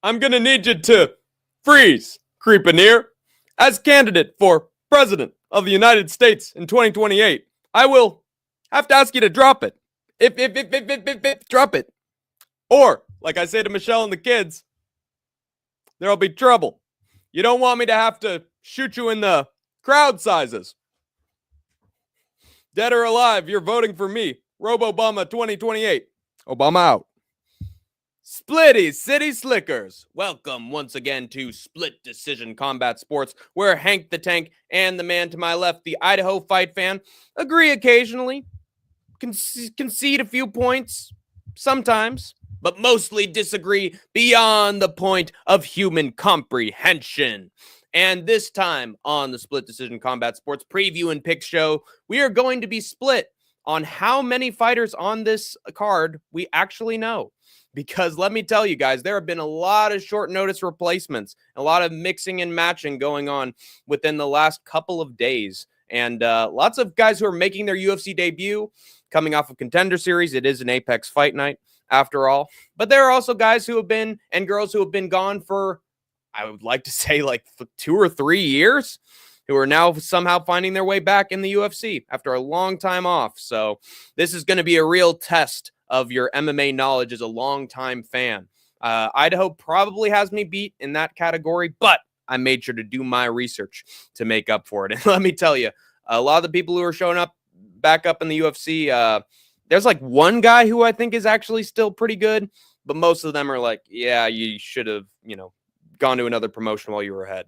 I'm gonna need you to freeze, Creepaneer. As candidate for President of the United States in 2028, I will have to ask you to drop it. If, drop it. Or, like I say to Michelle and the kids, there'll be trouble. You don't want me to have to shoot you in the crowd sizes. Dead or alive, you're voting for me. Robo-Obama 2028. Obama out. Splitty City Slickers. Welcome once again to Split Decision Combat Sports, where Hank the Tank and the man to my left, the Idaho Fight Fan, agree occasionally, concede a few points, sometimes, but mostly disagree beyond the point of human comprehension. And this time on the Split Decision Combat Sports preview and pick show, we are going to be split on how many fighters on this card we actually know. Because let me tell you guys, there have been a lot of short notice replacements, a lot of mixing and matching going on within the last couple of days. And lots of guys who are making their UFC debut coming off of Contender Series. It is an Apex fight night after all. But there are also guys who have been and girls who have been gone for, I would like to say, like 2 or 3 years, who are now somehow finding their way back in the UFC after a long time off. So this is going to be a real test of your MMA knowledge as a longtime fan. Idaho probably has me beat in that category, but I made sure to do my research to make up for it. And let me tell you, a lot of the people who are showing up back up in the UFC, there's like one guy who I think is actually still pretty good, but most of them are like, yeah, you should have, gone to another promotion while you were ahead.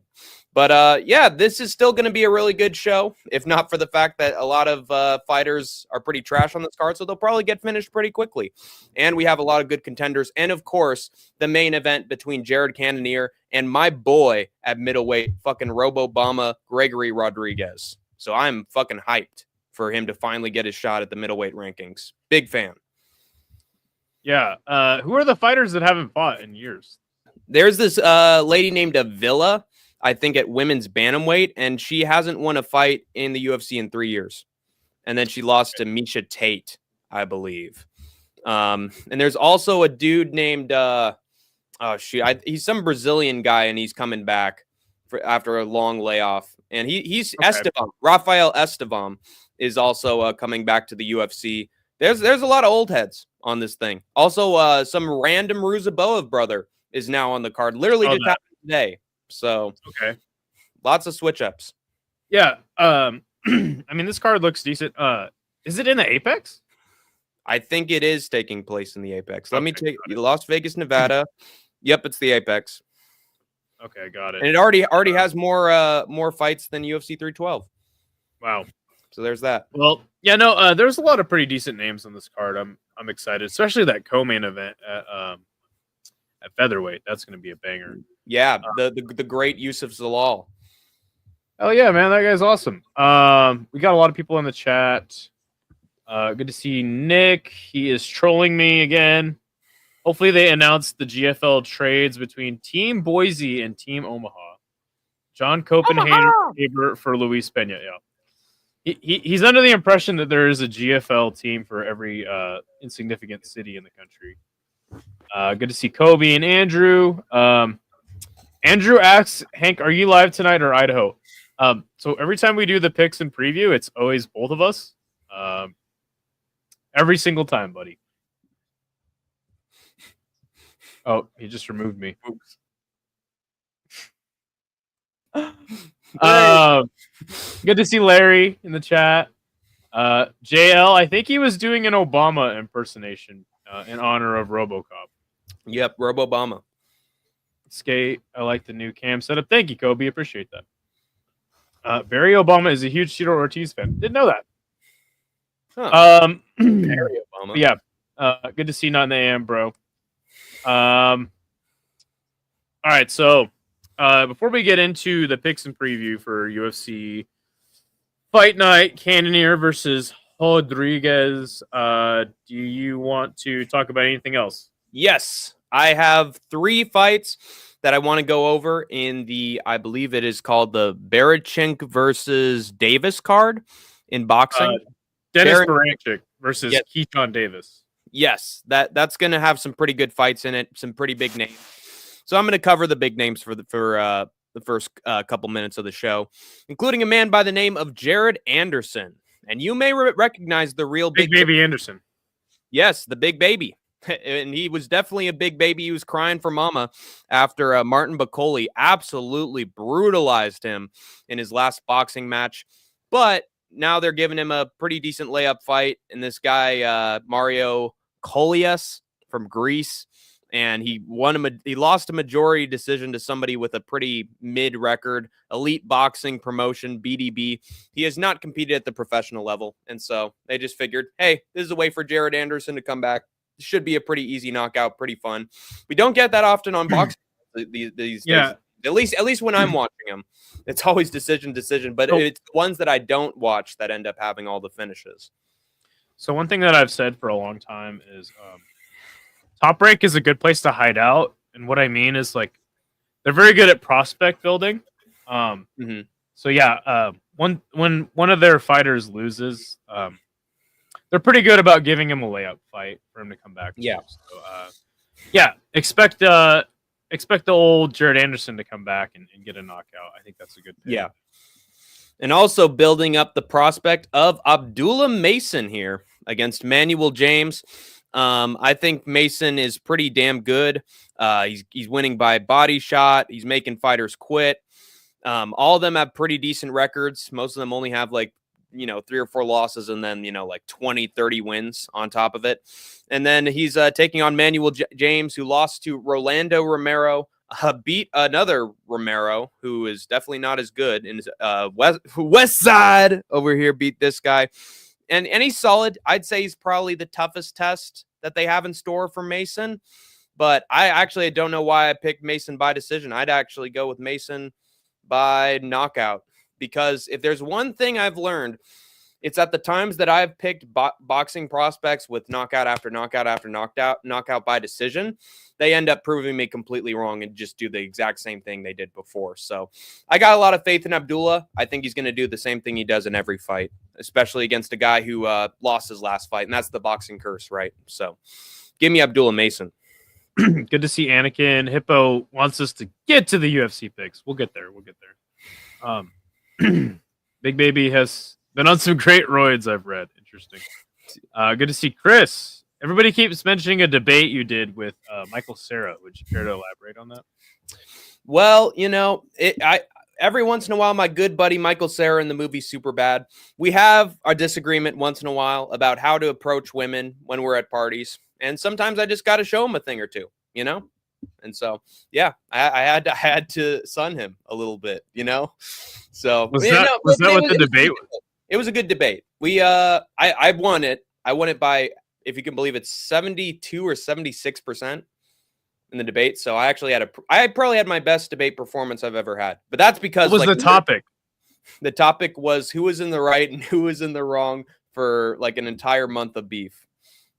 But yeah, this is still going to be a really good show, if not for the fact that a lot of fighters are pretty trash on this card, so they'll probably get finished pretty quickly. And we have a lot of good contenders. And of course, the main event between Jared Cannonier and my boy at middleweight, fucking Robo-Obama Gregory Rodrigues. So I'm fucking hyped for him to finally get his shot at the middleweight rankings. Big fan. Yeah. Who are the fighters that haven't fought in years? There's this lady named Avila, I think, at women's bantamweight, and she hasn't won a fight in the UFC in 3 years. And then she lost to Misha Tate, I believe. And there's also a dude named, he's some Brazilian guy, and he's coming back after a long layoff. And he's okay. Estevam, Rafael Estevam is also coming back to the UFC. There's a lot of old heads on this thing. Also, some random Ruzaboev brother is now on the card. Literally just happened today. So, okay. Lots of switch ups. Yeah. I mean, this card looks decent. Is it in the Apex? I think it is taking place in the Apex. Let me take Las Vegas, Nevada. Yep, it's the Apex. Okay, got it. And it already has more fights than UFC 312. Wow. So there's that. Well, yeah, no, there's a lot of pretty decent names on this card. I'm excited, especially that co-main event at featherweight. That's going to be a banger. Yeah, the great Yusuf Zalal. Oh yeah, man, that guy's awesome. We got a lot of people in the chat. Good to see Nick. He is trolling me again. Hopefully they announced the GFL trades between Team Boise and Team Omaha. John Copenhagen for Luis Pena. Yeah, he's under the impression that there is a GFL team for every insignificant city in the country. Good to see Kobe and Andrew. Andrew asks, Hank, are you live tonight or Idaho? So every time we do the picks and preview, it's always both of us. Every single time, buddy. Oh, he just removed me. Oops. Good to see Larry in the chat. JL, I think he was doing an Obama impersonation in honor of RoboCop. Yep, Robo-Obama. Skate, I like the new cam setup. Thank you, Kobe. Appreciate that. Barry Obama is a huge Tito Ortiz fan. Didn't know that. Huh. Barry Obama. Yeah. Good to see you not in the AM, bro. All right, so before we get into the picks and preview for UFC Fight Night, Cannonier versus Rodrigues, do you want to talk about anything else? Yes, I have 3 fights that I want to go over in the, I believe it is called the Baranchyk versus Davis card in boxing. Dennis Baranchyk versus Keaton Davis. Yes, that's going to have some pretty good fights in it, some pretty big names. So I'm going to cover the big names for the first couple minutes of the show, including a man by the name of Jared Anderson. And you may recognize the real Big Baby Anderson. Yes, the big baby. And he was definitely a big baby. He was crying for mama after Martin Bacoli absolutely brutalized him in his last boxing match. But now they're giving him a pretty decent layup fight. And this guy, Mario Kolias from Greece, and he lost a majority decision to somebody with a pretty mid record, elite boxing promotion, BDB. He has not competed at the professional level. And so they just figured, hey, this is a way for Jared Anderson to come back. Should be a pretty easy knockout, pretty fun. We don't get that often on boxing these days. At least when I'm watching them, it's always decision. But it's the ones that I don't watch that end up having all the finishes. So one thing that I've said for a long time is Top Rank is a good place to hide out. And what I mean is, like, they're very good at prospect building. So yeah, when one of their fighters loses, they're pretty good about giving him a layup fight for him to come back. Yeah. So, expect the old Jared Anderson to come back and get a knockout. I think that's a good pick. Yeah. And also building up the prospect of Abdullah Mason here against Manuel James. I think Mason is pretty damn good. He's winning by body shot. He's making fighters quit. All of them have pretty decent records. Most of them only have 3 or 4 losses and then, 20, 30 wins on top of it. And then he's taking on Manuel James, who lost to Rolando Romero, beat another Romero, who is definitely not as good. And West Side over here beat this guy. And he's solid. I'd say he's probably the toughest test that they have in store for Mason. But I don't know why I picked Mason by decision. I'd actually go with Mason by knockout. Because if there's one thing I've learned, it's at the times that I've picked boxing prospects with knockout after knockout after knockout by decision, they end up proving me completely wrong and just do the exact same thing they did before. So I got a lot of faith in Abdullah. I think he's going to do the same thing he does in every fight, especially against a guy who lost his last fight, and that's the boxing curse, right? So give me Abdullah Mason. Good to see Anakin. Hippo wants us to get to the UFC picks. We'll get there. Big Baby has been on some great roids, I've read. Interesting. Good to see Chris. Everybody keeps mentioning a debate you did with Michael Cera. Would you care to elaborate on that? Well, every once in a while, my good buddy Michael Cera in the movie Superbad, we have our disagreement once in a while about how to approach women when we're at parties. And sometimes I just got to show him a thing or two, And so, yeah, I had to sun him a little bit, So was that what the debate was? It was a good debate. I won it. I won it by, if you can believe it, 72 or 76% in the debate. So I probably had my best debate performance I've ever had. But that's because what was the topic? The topic was who was in the right and who was in the wrong for an entire month of beef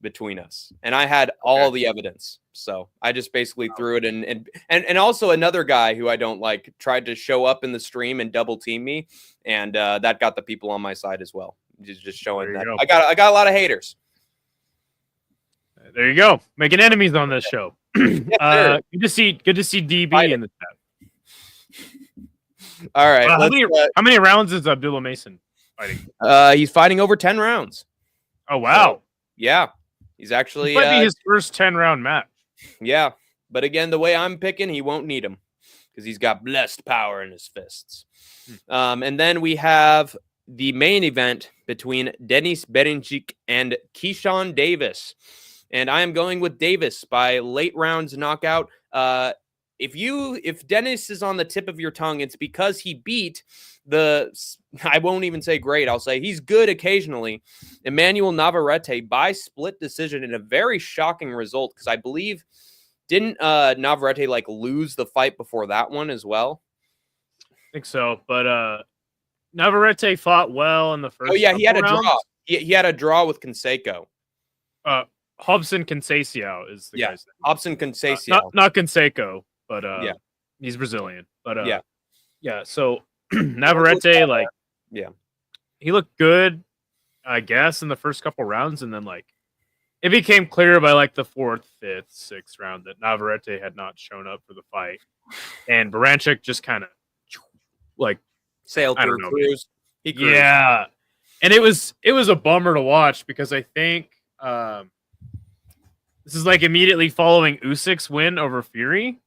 between us, and I had all the evidence. So I just basically threw it in, and also another guy who I don't like tried to show up in the stream and double team me, and that got the people on my side as well. Just showing that I got a lot of haters. There you go, making enemies on this show. Good to see DB in the chat. All right, how many rounds is Abdullah Mason fighting? He's fighting over 10 rounds. Oh wow! So, yeah. He's actually might be his first 10-round match. Yeah, but again, the way I'm picking, he won't need him because he's got blessed power in his fists. And then we have the main event between Denis Berencik and Keyshawn Davis, and I am going with Davis by late rounds knockout. If Dennis is on the tip of your tongue, it's because he beat I won't even say great. I'll say he's good occasionally. Emmanuel Navarrete by split decision in a very shocking result. Because I believe, didn't Navarrete lose the fight before that one as well? I think so. But Navarrete fought well in the first. Oh yeah, he had a rounds. draw. He had a draw with Canseco. Hobson Conceição is the guy's name. Hobson Conceição. Not Canseco, but he's Brazilian. But yeah. So Navarrete, he looked good, I guess, in the first couple rounds, and then it became clear by like the 4th, 5th, 6th round that Navarrete had not shown up for the fight, and Baranchik just kind of like Sailed I through, don't know, cruised. He cruised. yeah, and it was a bummer to watch because I think this is like immediately following Usyk's win over Fury,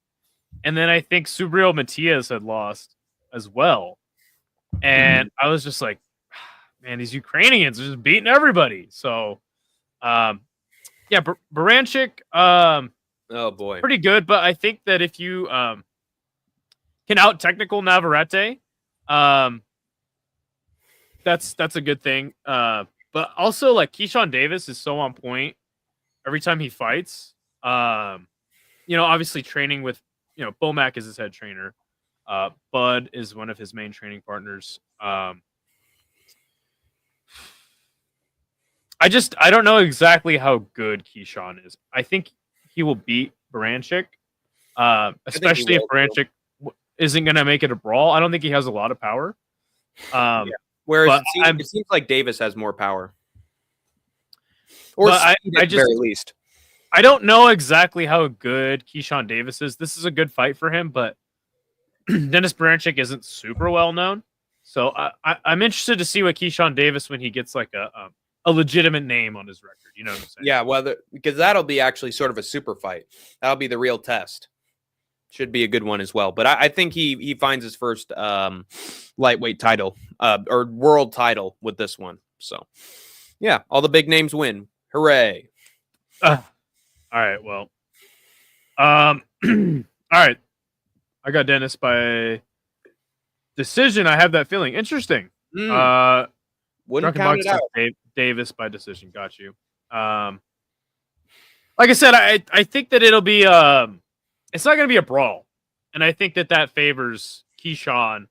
and then I think Subriel Matias had lost as well, and I was just like, man, these Ukrainians are just beating everybody. So, yeah, Baranchik, Oh boy, pretty good, but I think that if you can out technical Navarrete, that's a good thing. But also like Keyshawn Davis is so on point every time he fights. Obviously training with Bomac is his head trainer. Bud is one of his main training partners. I don't know exactly how good Keyshawn is. I think he will beat Baranchik, especially if Baranchik isn't going to make it a brawl. I don't think he has a lot of power. Whereas it seems like Davis has more power, or speed at the very least. I don't know exactly how good Keyshawn Davis is. This is a good fight for him, but Dennis Baranchik isn't super well known. So I'm interested to see what Keyshawn Davis when he gets like a legitimate name on his record. You know what I'm saying? Yeah, because that'll be actually sort of a super fight. That'll be the real test. Should be a good one as well. But I think he finds his first lightweight title or world title with this one. So, yeah, all the big names win. Hooray. All right, well. All right. I got Dennis by decision. I have that feeling. Interesting. Wouldn't count it out. Davis by decision. Got you. Like I said, I think that it'll be it's not going to be a brawl, and I think that favors Keyshawn.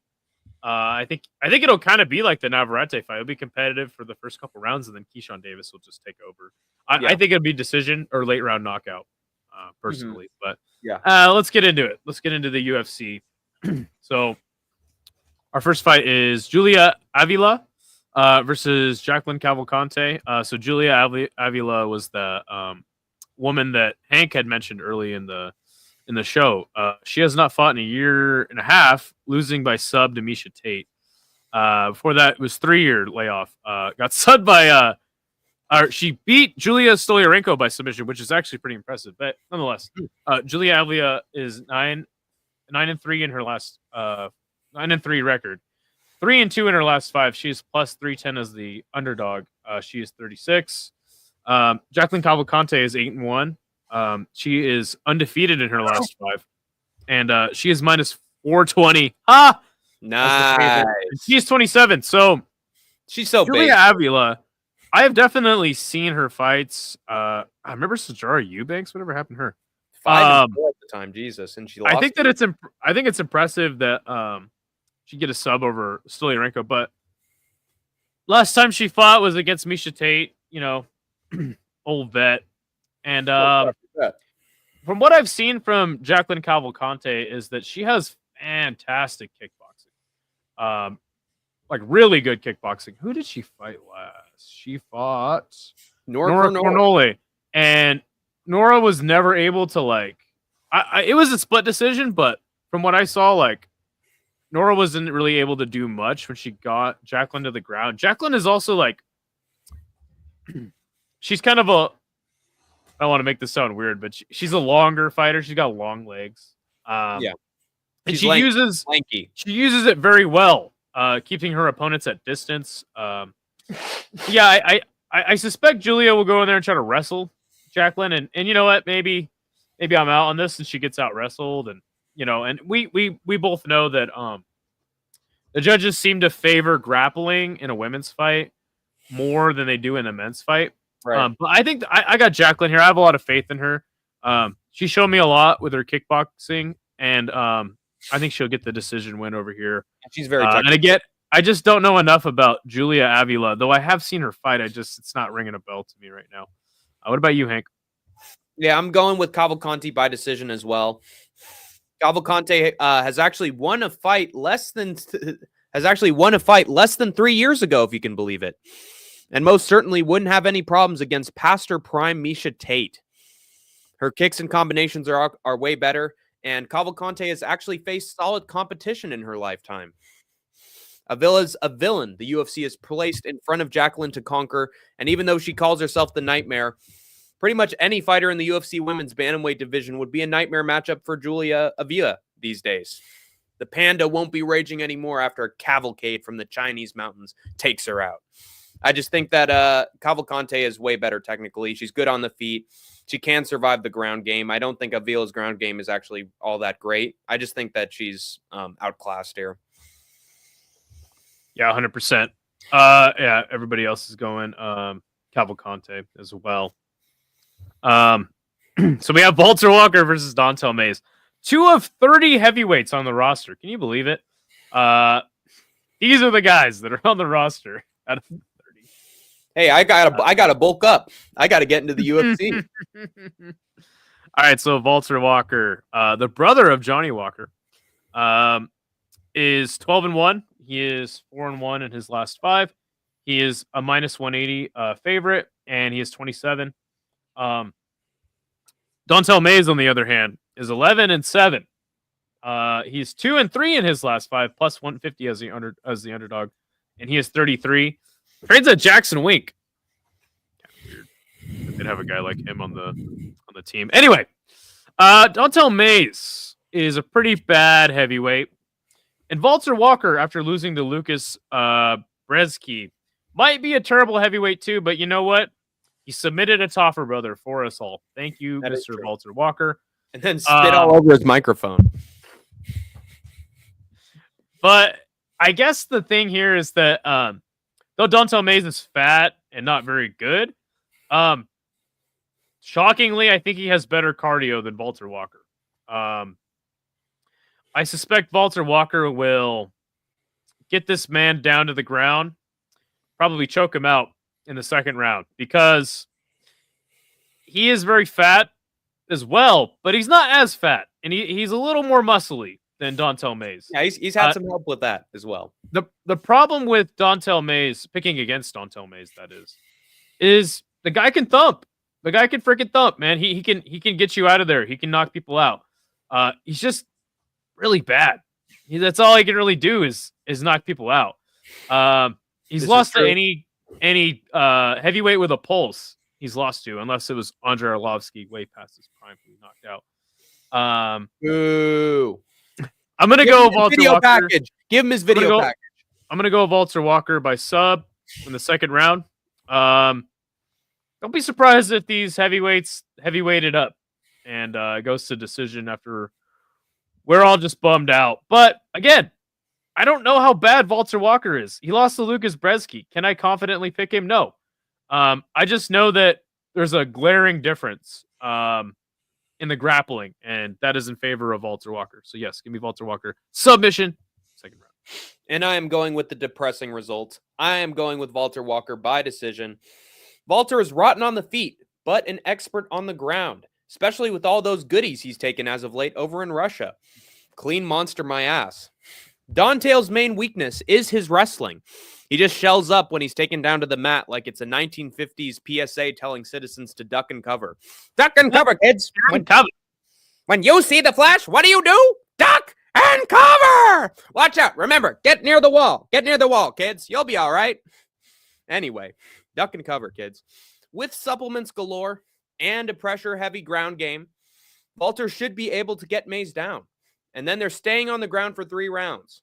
I think it'll kind of be like the Navarrete fight. It'll be competitive for the first couple rounds, and then Keyshawn Davis will just take over. I think it'll be decision or late round knockout, personally. But let's get into it. Let's get into the UFC. So our first fight is Julia Avila versus Jacqueline Cavalcante. So Julia Avila was the woman that Hank had mentioned early in the show. She has not fought in a year and a half, losing by sub to Misha Tate. Before that, it was 3-year layoff. Got subbed by she beat Julia Stoliarenko by submission, which is actually pretty impressive. But nonetheless, Julia Avila is 9-3 in her last 9-3 record. 3-2 in her last 5. She is plus 310 as the underdog. She is 36. Jacqueline Cavalcante is 8-1. She is undefeated in her last 5, and she is minus 420. Nice. She's 27. So she's so Julia big. Avila, I have definitely seen her fights. I remember Sajara Eubanks. Whatever happened to her? 5-4 at the time, Jesus, and she lost. I think it's impressive that she get a sub over Stoliarenko, but last time she fought was against Misha Tate. Old vet. And from what I've seen from Jacqueline Cavalcante is that she has fantastic kickboxing. Like really good kickboxing. Who did she fight last? She fought Nora Cornole. And Nora was never able to it was a split decision, but from what I saw, Nora wasn't really able to do much when she got Jacqueline to the ground. Jacqueline is also she's kind of a, I don't want to make this sound weird, but she's a longer fighter. She's got long legs. And she uses it very well, keeping her opponents at distance. I suspect Julia will go in there and try to wrestle Jacqueline, and you know what? Maybe I'm out on this and she gets out wrestled, and and we both know that the judges seem to favor grappling in a women's fight more than they do in a men's fight. Right. But I think I got Jacqueline here. I have a lot of faith in her. She showed me a lot with her kickboxing, and I think she'll get the decision win over here. She's very technical. And again, I just don't know enough about Julia Avila, though I have seen her fight. It's not ringing a bell to me right now. What about you, Hank? Yeah, I'm going with Cavalcante by decision as well. Cavalcante has actually won a fight less than 3 years ago, if you can believe it. and most certainly wouldn't have any problems against past her prime Misha Tate. Her kicks and combinations are way better, and Cavalcante has actually faced solid competition in her lifetime. Avila's a villain the UFC has placed in front of Jacqueline to conquer, and even though she calls herself the Nightmare, pretty much any fighter in the UFC women's bantamweight division would be a nightmare matchup for Julia Avila these days. The panda won't be raging anymore after a cavalcade from the Chinese mountains takes her out. I just think that Cavalcante is way better technically. She's good on the feet. She can survive the ground game. I don't think Avila's ground game is actually all that great. I just think that she's outclassed here. Yeah, 100%. Yeah, everybody else is going Cavalcante as well. So we have Walter Walker versus Dontel Mays. 2 of 30 heavyweights on the roster. Can you believe it? These are the guys that are on the roster out of 30. Hey, I gotta bulk up. I gotta get into the UFC. All right, so Walter Walker, the brother of Johnny Walker, is 12-1. He is 4-1 in his last 5. He is a minus 180 favorite, and he is 27. Dontel Mays, on the other hand, is 11-7. He's 2-3 in his last 5, plus 150 as the underdog, and he is 33. Trades at Jackson Wink. Weird. They'd have a guy like him on the team. Anyway, Dontel Mays is a pretty bad heavyweight, and Walter Walker, after losing to Lucas Brzeski, might be a terrible heavyweight too. But you know what? He submitted a Toffer brother for us all. Thank you, Mr. Walter Walker. And then spit all over his microphone. But I guess the thing here is that though Dontel Mays is fat and not very good, shockingly, I think he has better cardio than Walter Walker. I suspect Walter Walker will get this man down to the ground, probably choke him out in the second round, because he is very fat as well, but he's not as fat, and he's a little more muscly than Dontel Mays. Yeah, he's had some help with that as well. The problem with Dontel Mays, picking against Dontel Mays, that is the guy can thump. The guy can freaking thump, man. He can get you out of there. He can knock people out. He's just really bad. That's all he can really do is knock people out. He's lost to any heavyweight with a pulse. He's lost to, unless it was Andrei Arlovsky way past his prime, who he knocked out. Ooh. I'm gonna go Walter Walker. Package. Give him his video package. I'm gonna go Walter Walker by sub in the second round. Don't be surprised if these heavyweights heavyweighted up and goes to decision after we're all just bummed out. But again, I don't know how bad Walter Walker is. He lost to Lucas Brzeski. Can I confidently pick him? No. I just know that there's a glaring difference in the grappling, and that is in favor of Walter Walker. So yes, give me Walter Walker. Submission, second round. And I am going with the depressing result. I am going with Walter Walker by decision. Walter is rotten on the feet, but an expert on the ground, especially with all those goodies he's taken as of late over in Russia. Clean monster my ass. Dontel's main weakness is his wrestling. He just shells up when he's taken down to the mat like it's a 1950s PSA telling citizens to duck and cover. Duck and cover, kids. When you see the flash, what do? Duck and cover! Watch out. Remember, get near the wall. Get near the wall, kids. You'll be all right. Anyway, duck and cover, kids. With supplements galore and a pressure-heavy ground game, Walter should be able to get Mays down. And then they're staying on the ground for 3 rounds.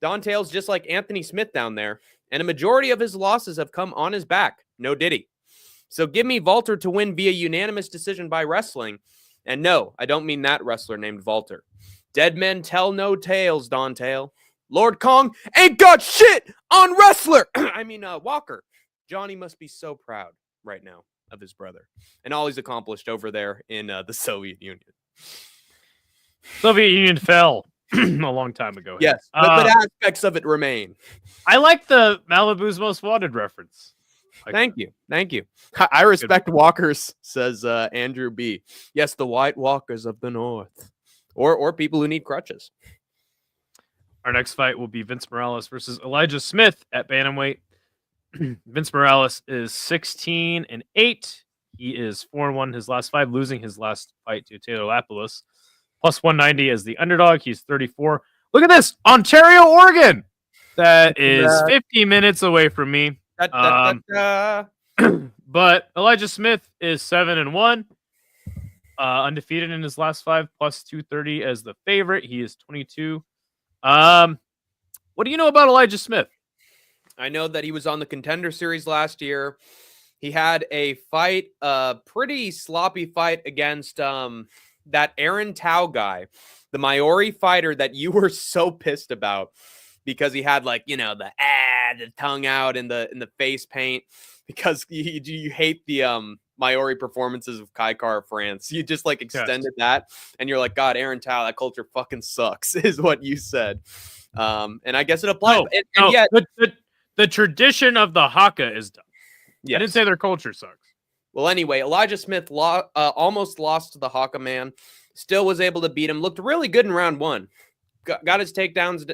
Dontel's just like Anthony Smith down there, and a majority of his losses have come on his back. No diddy. So give me Walter to win via unanimous decision by wrestling. And no, I don't mean that wrestler named Walter. Dead men tell no tales, Dontel. Lord Kong ain't got shit on wrestler. Walker. Johnny must be so proud right now of his brother and all he's accomplished over there in the Soviet Union. Soviet Union fell a long time ago. Yes, but aspects of it remain. I like the Malibu's Most Wanted reference. Thank you. I respect walkers, says Andrew B. Yes, the white walkers of the North. Or people who need crutches. Our next fight will be Vince Morales versus Elijah Smith at bantamweight. Vince Morales is 16-8. He is 4-1 his last 5, losing his last fight to Taylor Lapilus. Plus 190 as the underdog. He's 34. Look at this, Ontario, Oregon. That is 50 minutes away from me. But Elijah Smith is 7-1. Undefeated in his last 5, plus 230 as the favorite. He is 22. What do you know about Elijah Smith? I know that he was on the Contender Series last year. He had a fight, a pretty sloppy fight against that Aaron Tao guy, the Maori fighter that you were so pissed about because he had like, the tongue out in the face paint because you hate the Maori performances of Kai Kara France. You just like extended that and you're like, God, Aaron Tao, that culture fucking sucks is what you said. And I guess it applies. And yet the tradition of the haka is done. Yes. I didn't say their culture sucks. Well, anyway, Elijah Smith almost lost to the Haka man. Still was able to beat him. Looked really good in round 1. Got his takedowns.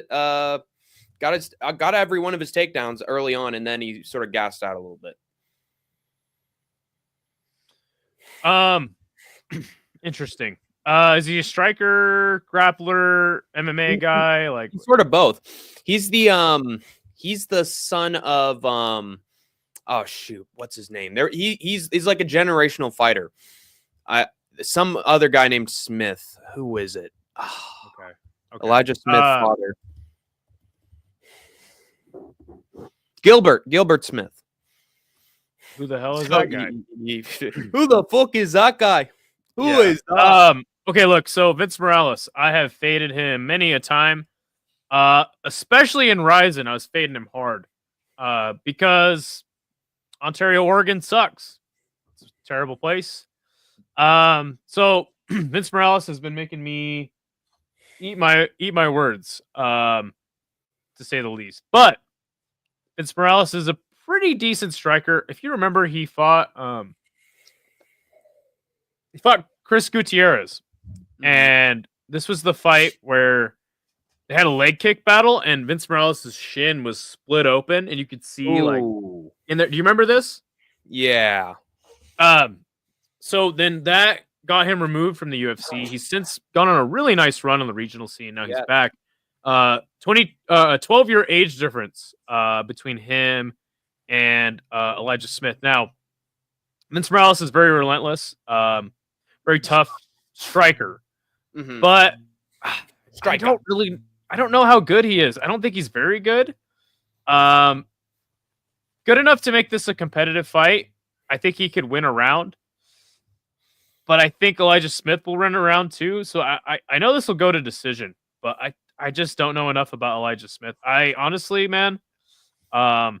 Got every one of his takedowns early on, and then he sort of gassed out a little bit. Interesting. Is he a striker, grappler, MMA guy? Like sort of both. He's the son of oh shoot, what's his name? He's like a generational fighter. Some other guy named Smith. Who is it? Oh, okay. Elijah Smith's father. Gilbert Smith. Who the hell is that guy? Who the fuck is that guy? Who is that? Okay, look, so Vince Morales, I have faded him many a time. Especially in Ryzen, I was fading him hard. Because Ontario, Oregon sucks. It's a terrible place. So Vince Morales has been making me eat my words, to say the least. But Vince Morales is a pretty decent striker. If you remember, he fought Chris Gutierrez, and this was the fight where they had a leg kick battle, and Vince Morales' shin was split open, and you could see like in there. Do you remember this? Yeah. So then that got him removed from the UFC. He's since gone on a really nice run on the regional scene. Now he's back. 12-year age difference between him and Elijah Smith. Now, Vince Morales is very relentless, very tough striker, but I don't know how good he is. I don't think he's very good. Good enough to make this a competitive fight. I think he could win a round. But I think Elijah Smith will run around too. So I know this will go to decision, but I just don't know enough about Elijah Smith. I honestly, man, I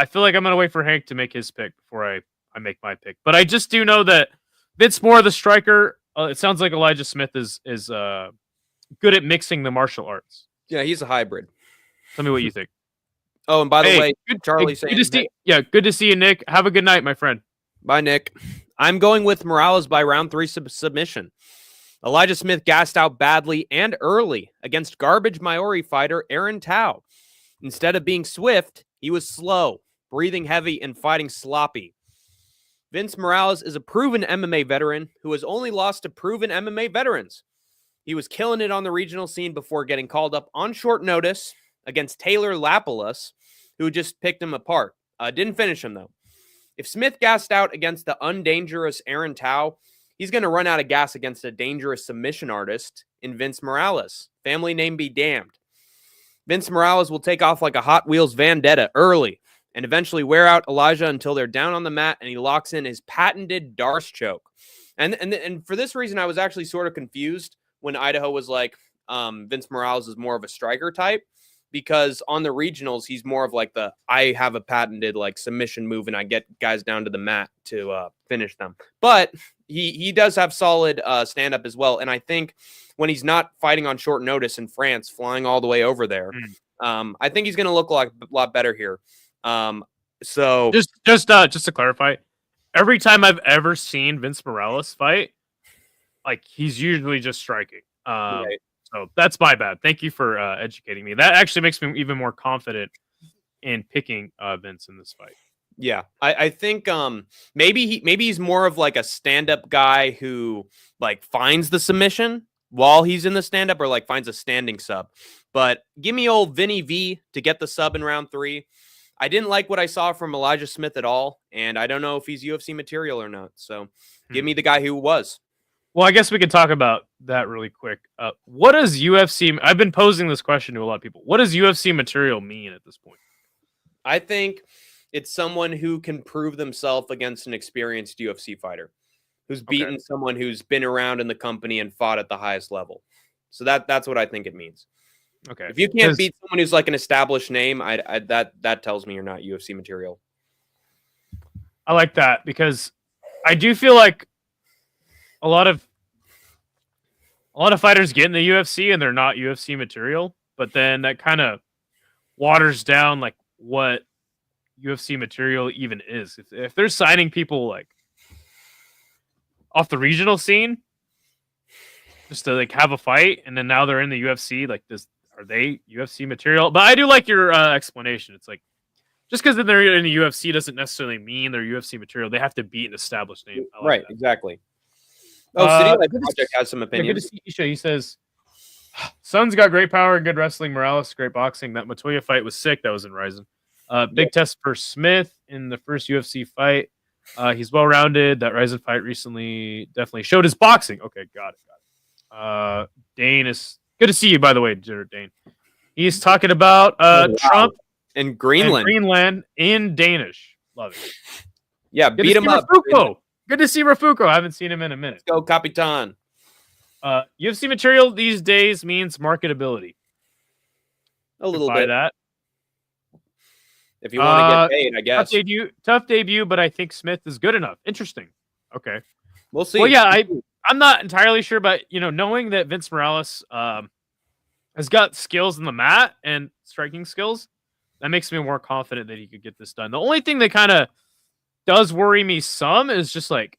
feel like I'm going to wait for Hank to make his pick before I make my pick. But I just do know that Vince Moore, the striker, it sounds like Elijah Smith is good at mixing the martial arts. Yeah, he's a hybrid. Tell me what you think. Oh, and by the way, Charlie saying... good to see you, Nick. Have a good night, my friend. Bye, Nick. I'm going with Morales by round 3 submission. Elijah Smith gassed out badly and early against garbage Maori fighter Aaron Tao. Instead of being swift, he was slow, breathing heavy, and fighting sloppy. Vince Morales is a proven MMA veteran who has only lost to proven MMA veterans. He was killing it on the regional scene before getting called up on short notice against Taylor Lapilus, who just picked him apart. Didn't finish him, though. If Smith gassed out against the undangerous Aaron Tao, he's going to run out of gas against a dangerous submission artist in Vince Morales. Family name be damned. Vince Morales will take off like a Hot Wheels Vendetta early and eventually wear out Elijah until they're down on the mat and he locks in his patented Darce choke. And for this reason, I was actually sort of confused when Idaho was like, Vince Morales is more of a striker type. Because on the regionals, he's more of like I have a patented like submission move and I get guys down to the mat to finish them. But he does have solid stand-up as well. And I think when he's not fighting on short notice in France, flying all the way over there, I think he's going to look a lot better here. So just to clarify, every time I've ever seen Vince Morales fight, like he's usually just striking. Right. So that's my bad. Thank you for educating me. That actually makes me even more confident in picking Vince in this fight. Yeah, I think maybe he's more of like a stand-up guy who like finds the submission while he's in the stand-up, or like finds a standing sub. But give me old Vinny V to get the sub in round 3. I didn't like what I saw from Elijah Smith at all, and I don't know if he's UFC material or not. So give me the guy who was. Well, I guess we could talk about that really quick. What does UFC? I've been posing this question to a lot of people. What does UFC material mean at this point? I think it's someone who can prove themselves against an experienced UFC fighter who's beaten someone who's been around in the company and fought at the highest level. So that's what I think it means. Okay. If you can't beat someone who's like an established name, that tells me you're not UFC material. I like that because I do feel like a lot of fighters get in the UFC and they're not UFC material, but then that kind of waters down like what UFC material even is. If they're signing people like off the regional scene just to like have a fight and then now they're in the UFC, like this, are they UFC material? But I do like your explanation. It's like just because they're in the UFC doesn't necessarily mean they're UFC material. They have to beat an established name. Like right, that. Exactly. Oh, City Life Project has some opinions. Good to see Isha. He says, Son's got great power and good wrestling. Morales, great boxing. That Matoya fight was sick. That was in Ryzen. Big test for Smith in the first UFC fight. He's well-rounded. That Ryzen fight recently definitely showed his boxing. Okay, got it. Dane is good to see you, by the way, Dane. He's talking about Trump and Greenland. Greenland in Danish. Love it. Yeah, good beat him up. Rafuko. Good to see Rafuko. I haven't seen him in a minute. Let's go, Capitan. UFC material these days means marketability. A little bit. That. If you want to get paid, I guess. Tough debut, but I think Smith is good enough. Interesting. Okay. We'll see. Well, yeah, I'm not entirely sure, but knowing that Vince Morales has got skills in the mat and striking skills, that makes me more confident that he could get this done. The only thing that kind of does worry me some is just like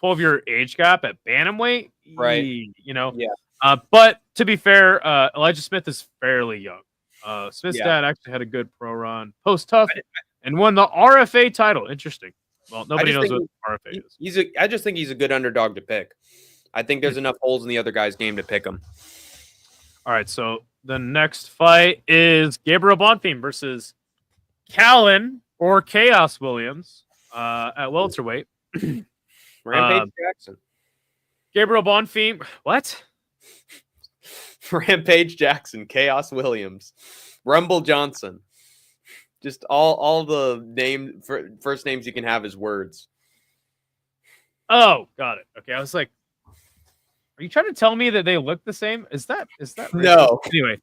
12-year age gap at bantamweight. Right. Yeah. But to be fair, Elijah Smith is fairly young. Smith's dad actually had a good pro run post-tough and won the RFA title. Interesting. Well, nobody knows what RFA is. I just think he's a good underdog to pick. I think there's enough holes in the other guy's game to pick him. All right, so the next fight is Gabriel Bonfim versus Callan or Chaos Williams at welterweight. Rampage Jackson. Gabriel Bonfim. What? Rampage Jackson, Chaos Williams, Rumble Johnson. Just all the first names you can have as words. Oh, got it. Okay, I was like, are you trying to tell me that they look the same? Is that right? No. Anyway,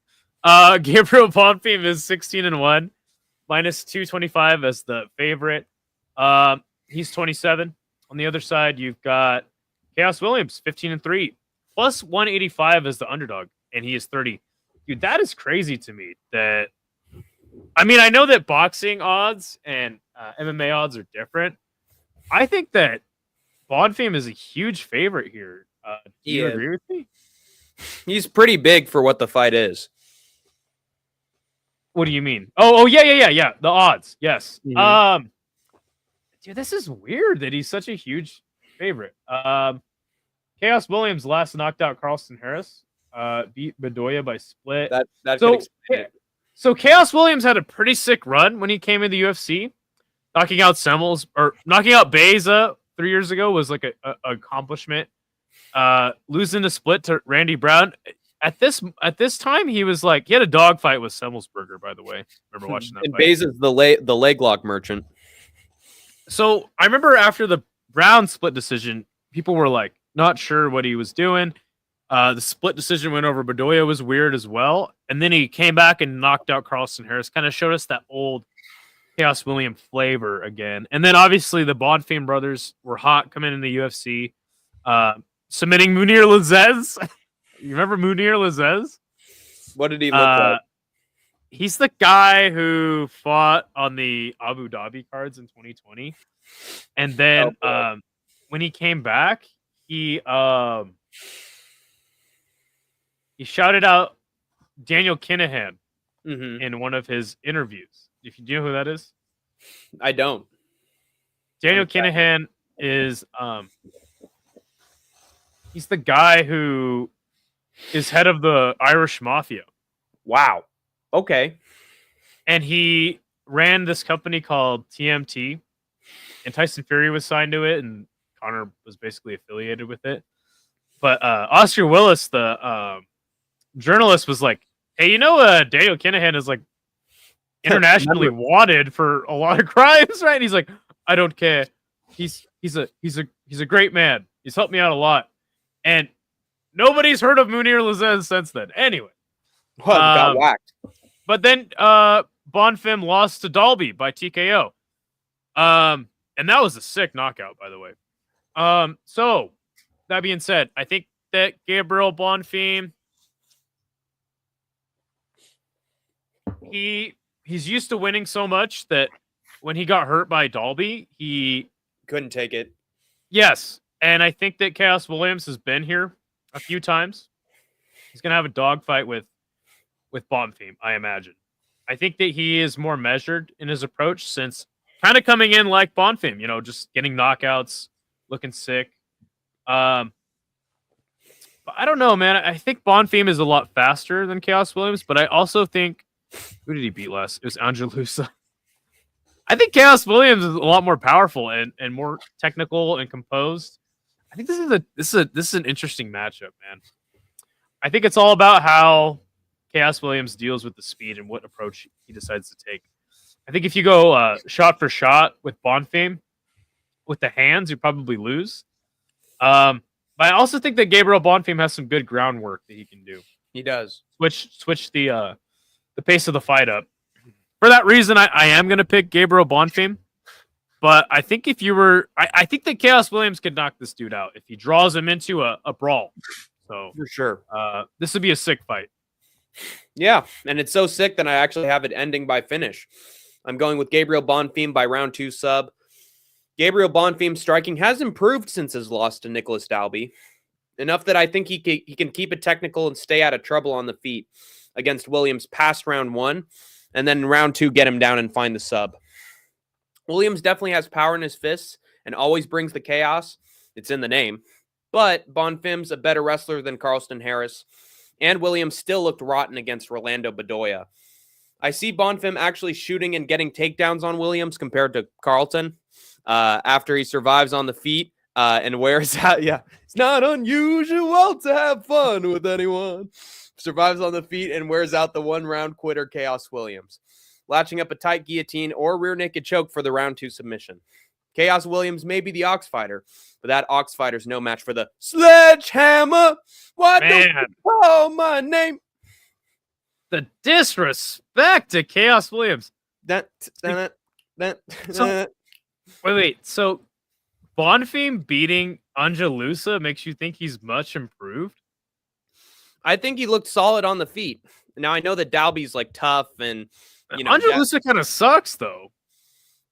Gabriel Bonfim is 16-1, minus 225 as the favorite. He's 27. On the other side, you've got Chaos Williams, 15-3, plus 185 as the underdog, and he is 30. Dude, that is crazy to me. I know that boxing odds and MMA odds are different. I think that Bonfim is a huge favorite here. Do you agree with me? He's pretty big for what the fight is. What do you mean? Oh, yeah. The odds, yes. Mm-hmm. Dude, this is weird that he's such a huge favorite. Chaos Williams last knocked out Carlston Harris. Beat Bedoya by split. So Chaos Williams had a pretty sick run when he came into the UFC. Knocking out Semmels or knocking out Beza 3 years ago was like a accomplishment. Losing a split to Randy Brown. At this time, he was like, he had a dogfight with Semmelsberger, by the way. Remember watching that and fight. Beza's the leg lock merchant. So I remember after the Brown split decision, people were like not sure what he was doing. The split decision went over Bedoya was weird as well. And then he came back and knocked out Carlston Harris, kind of showed us that old Chaos William flavor again. And then obviously the Bonfim brothers were hot coming in the UFC, submitting Munir Lazez. You remember Munir Lazez? What did he look like? He's the guy who fought on the Abu Dhabi cards in 2020. And then when he came back, he shouted out Daniel Kinahan in one of his interviews. if you do know who that is, I don't. Daniel Okay. Kinahan is he's the guy who is head of the Irish Mafia, Wow. Okay. and he ran this company called TMT, and Tyson Fury was signed to it, and Connor was basically affiliated with it. But Oscar Willis, the journalist, was like, "Hey, Daniel Kinahan is like internationally wanted for a lot of crimes, right?" And he's like, "I don't care. He's a great man. He's helped me out a lot." And nobody's heard of Munir Lazez since then. Anyway, What got whacked? but then Bonfim lost to Dalby by TKO. And that was a sick knockout, by the way. So that being said, I think that Gabriel Bonfim, he's used to winning so much that when he got hurt by Dalby, he Couldn't take it. yes, and I think that Chaos Williams has been here a few times. He's gonna have a dogfight with Bonfim, I imagine. I think that he is more measured in his approach since kind of coming in like Bonfim, just getting knockouts, looking sick. But I don't know, man. I think Bonfim is a lot faster than Chaos Williams, but I also think who did he beat last? It was Angelusa. I think Chaos Williams is a lot more powerful and more technical and composed. I think this is an interesting matchup, man. I think it's all about how Chaos Williams deals with the speed and what approach he decides to take. I think if you go shot for shot with Bonfim, with the hands, you probably lose. But I also think that Gabriel Bonfim has some good groundwork that he can do. He does. Switch the pace of the fight up. For that reason, I am going to pick Gabriel Bonfim. But I think I think that Chaos Williams could knock this dude out if he draws him into a brawl. So For sure. this would be a sick fight. Yeah, and it's so sick that I actually have it ending by finish. I'm going with Gabriel Bonfim by round 2 sub. Gabriel Bonfim's striking has improved since his loss to Nicholas Dalby, enough that I think he can keep it technical and stay out of trouble on the feet against Williams past round 1, and then round 2 get him down and find the sub. Williams definitely has power in his fists and always brings the chaos. It's in the name. But Bonfim's a better wrestler than Carlston Harris, and Williams still looked rotten against Rolando Bedoya. I see Bonfim actually shooting and getting takedowns on Williams compared to Carlton after he survives on the feet and wears out. Yeah, it's not unusual to have fun with anyone. Survives on the feet and wears out the one-round quitter Chaos Williams, latching up a tight guillotine or rear naked choke for the round 2 submission. Chaos Williams may be the Ox Fighter, but that Ox Fighter's no match for the Sledgehammer. Why don't you call my name? The disrespect to Chaos Williams. Wait. So Bonfim beating Angelusa makes you think he's much improved? I think he looked solid on the feet. Now I know that Dalby's like tough and Angelusa kind of sucks though.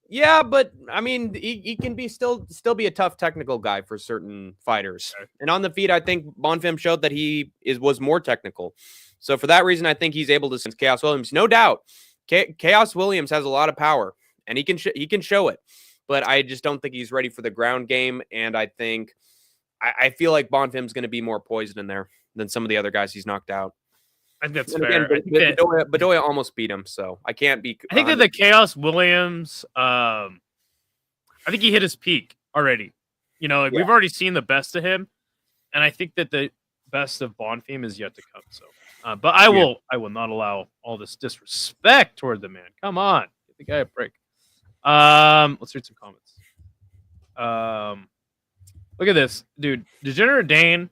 Yeah, but I mean, he can be still be a tough technical guy for certain fighters. Okay. And on the feet, I think Bonfim showed that he was more technical. So for that reason, I think he's able to sense Chaos Williams. No doubt, Chaos Williams has a lot of power, and he can show it. But I just don't think he's ready for the ground game. And I think I feel like Bonfim's going to be more poised in there than some of the other guys he's knocked out. I think that's fair. Again, Bedoya almost beat him, so I can't be. I think that the Chaos Williams, I think he hit his peak already. We've already seen the best of him, and I think that the best of Bonfim is yet to come. So, but I will not allow all this disrespect toward the man. Come on, give the guy a break. Let's read some comments. Look at this, dude. Degenerate Dane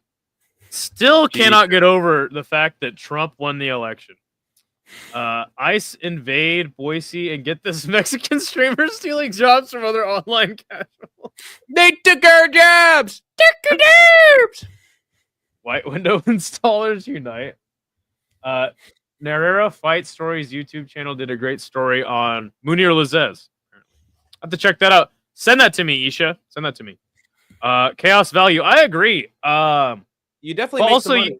still cannot get over the fact that Trump won the election. ICE invade Boise and get this Mexican streamer stealing jobs from other online casuals. They took our jobs. Took our jobs. White window installers unite. Narera Fight Stories YouTube channel did a great story on Munir Lazez. I have to check that out. Send that to me, Isha. Send that to me. Chaos Value. I agree. You definitely make some money.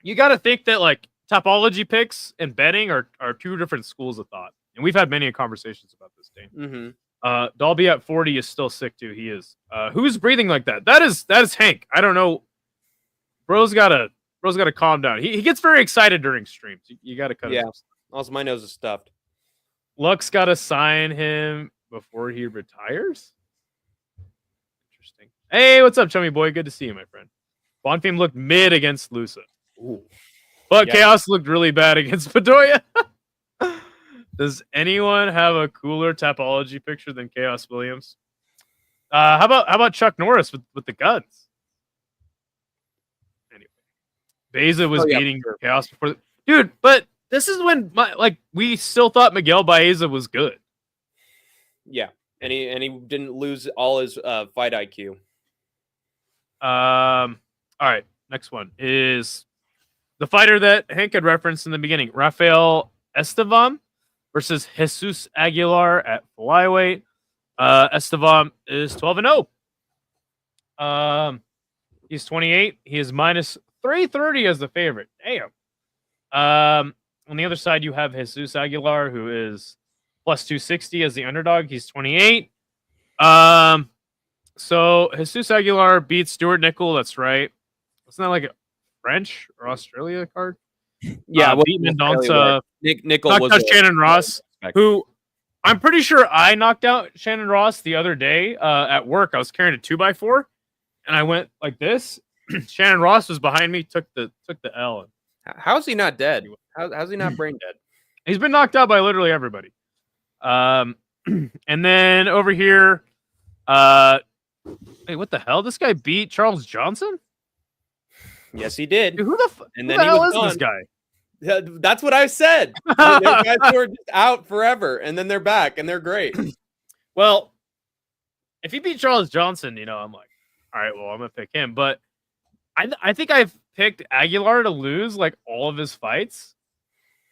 You got to think that like topology picks and betting are two different schools of thought. And we've had many conversations about this, Dane. Mm-hmm. Dalby at 40 is still sick too. He is. Who's breathing like that? That is Hank. I don't know. Bro's gotta calm down. He gets very excited during streams. You gotta cut him. Yeah. Also, my nose is stuffed. Luck's gotta sign him before he retires. Interesting. Hey, what's up, chummy boy? Good to see you, my friend. Bonfim looked mid against Lusa. Ooh. But Chaos looked really bad against Bedoya. Does anyone have a cooler topology picture than Chaos Williams? How about Chuck Norris with the guns? Anyway, Beza was beating Chaos before. Dude, but this is when we still thought Miguel Baeza was good. Yeah, and he didn't lose all his fight IQ. All right, next one is the fighter that Hank had referenced in the beginning, Rafael Estevam versus Jesus Aguilar at flyweight. Estevam is 12-0. He's 28. He is minus 330 as the favorite. Damn. On the other side, you have Jesus Aguilar, who is plus 260 as the underdog. He's 28. So Jesus Aguilar beats Stuart Nickel. That's right. Isn't that like a French or Australia card? Yeah, beat Mendonça. Nickel knocked was out Shannon Ross, who I'm pretty sure I knocked out Shannon Ross the other day at work. I was carrying a 2x4, and I went like this. Shannon Ross was behind me, took the L. How's he not dead? How's he not brain dead? He's been knocked out by literally everybody. And then over here, wait, what the hell? This guy beat Charles Johnson? Yes, he did. Dude, who the then hell he was is gone. This guy? Yeah, that's what I said. There guys who are just out forever, and then they're back, and they're great. Well, if he beat Charles Johnson, I'm like, all right, well, I'm gonna pick him. But I think I've picked Aguilar to lose like all of his fights,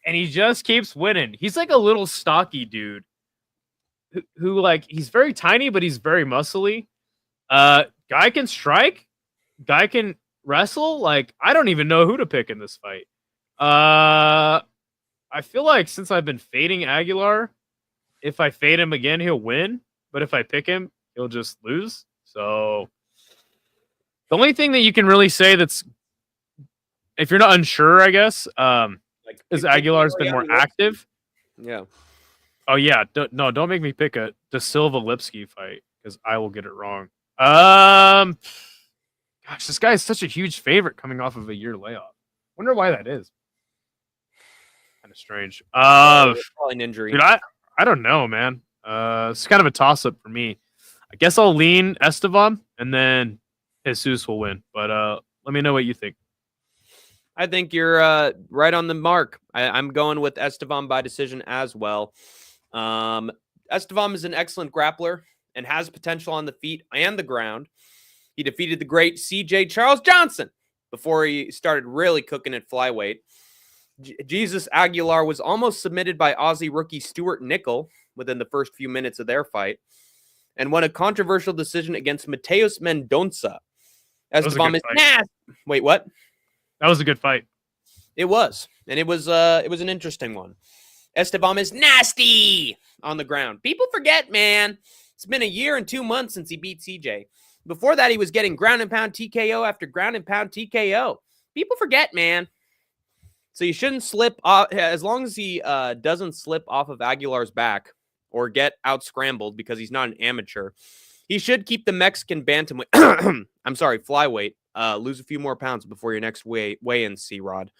and he just keeps winning. He's like a little stocky dude who like he's very tiny, but he's very muscly. Guy can strike, guy can wrestle. Like I don't even know who to pick in this fight. I feel like since I've been fading Aguilar, if I fade him again, he'll win. But if I pick him, he'll just lose. So the only thing that you can really say that's, if you're not unsure, I guess, is Aguilar's been more active. Yeah. Oh yeah. Don't make me pick a De Silva Lipsky fight because I will get it wrong. Gosh, this guy is such a huge favorite coming off of a year layoff. Wonder why that is. Kind of strange. Probably an injury. Dude, I don't know, man. It's kind of a toss-up for me. I guess I'll lean Estevam, and then Jesus will win. But let me know what you think. I think you're right on the mark. I'm going with Estevam by decision as well. Estevam is an excellent grappler and has potential on the feet and the ground. He defeated the great CJ Charles Johnson before he started really cooking at flyweight. Jesus Aguilar was almost submitted by Aussie rookie Stuart Nickel within the first few minutes of their fight and won a controversial decision against Mateus Mendonça. Estevam is nasty. Wait, what? That was a good fight. It was. And it was an interesting one. Estevam is nasty on the ground. People forget, man. It's been a year and 2 months since he beat CJ. Before that, he was getting ground and pound TKO after ground and pound TKO. People forget, man. So you shouldn't slip off, as long as he doesn't slip off of Aguilar's back or get out scrambled because he's not an amateur. He should keep the Mexican bantamweight. Flyweight. Lose a few more pounds before your next weigh-in, C-Rod.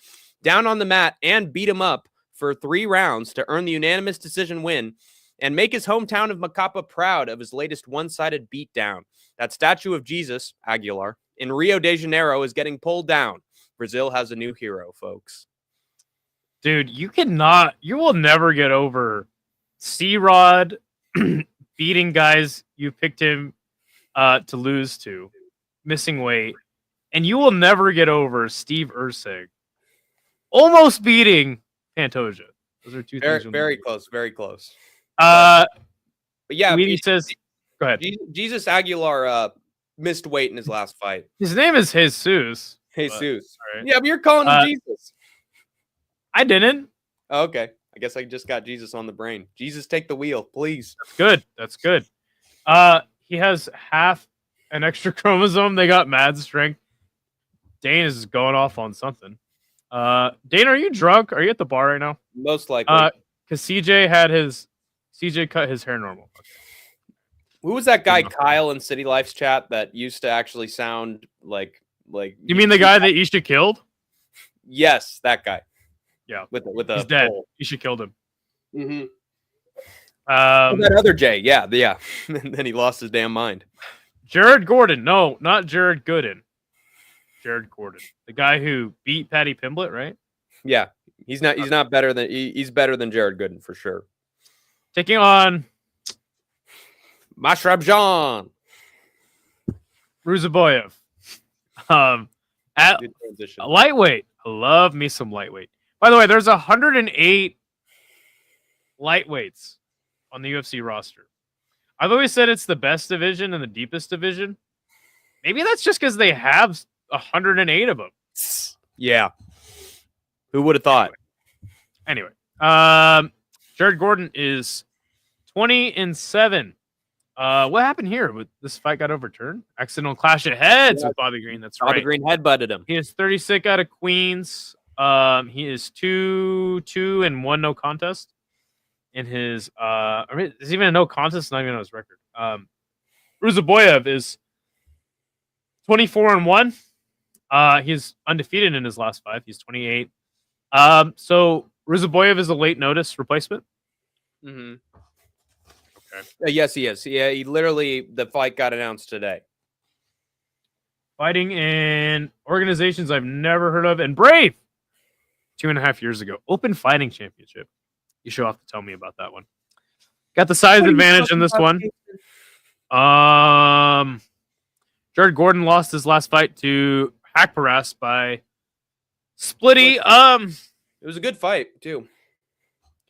Down on the mat and beat him up for 3 rounds to earn the unanimous decision win and make his hometown of Macapa proud of his latest one-sided beatdown. That statue of Jesus, Aguilar, in Rio de Janeiro is getting pulled down. Brazil has a new hero, folks. Dude, you will never get over C-Rod beating guys you picked him to lose to, missing weight. And you will never get over Steve Ursig almost beating Pantoja. Those are two things. Very close, very close. But yeah, he says, go ahead. Jesus Aguilar missed weight in his last fight. His name is Jesus. Jesus. Right. Yeah, but you're calling him Jesus. I didn't. Oh, okay. I guess I just got Jesus on the brain. Jesus, take the wheel, please. That's good. That's good. He has half an extra chromosome. They got mad strength. Dane is going off on something. Dane, are you drunk? Are you at the bar right now? Most likely. Because CJ cut his hair normal. Okay. Who was that guy, Kyle, in City Life's chat that used to actually sound like? You mean the guy that Isha killed? Yes, that guy. Yeah, with he's dead. Isha killed him. Mm-hmm. That other Jay, yeah. And then he lost his damn mind. Jared Gordon, no, not Jared Gooden. Jared Gordon, the guy who beat Paddy Pimblett, right? Yeah, he's not better than he's better than Jared Gooden for sure. Taking on Mashrabjan Ruzaboyev. At lightweight, I love me some lightweight. By the way, there's 108 lightweights on the UFC roster. I've always said it's the best division and the deepest division. Maybe that's just because they have 108 of them. Yeah. Who would have thought? Anyway, Jared Gordon is 20-7. What happened here? This fight got overturned? Accidental clash of heads with Bobby Green. That's right. Bobby Green headbutted him. He is 36 out of Queens. He is 2-1 no contest. In his is even a no contest, not even on his record. Ruzaboyev is 24-1. He's undefeated in his last 5. He's 28. So Ruzaboyev is a late notice replacement. Mm-hmm. Okay. Yes, he is. Yeah, the fight got announced today. Fighting in organizations I've never heard of, and Brave 2.5 years ago. Open Fighting Championship. You should have to tell me about that one. Got the size advantage in this one. Jared Gordon lost his last fight to Hakparas by Splitty. It was a good fight too.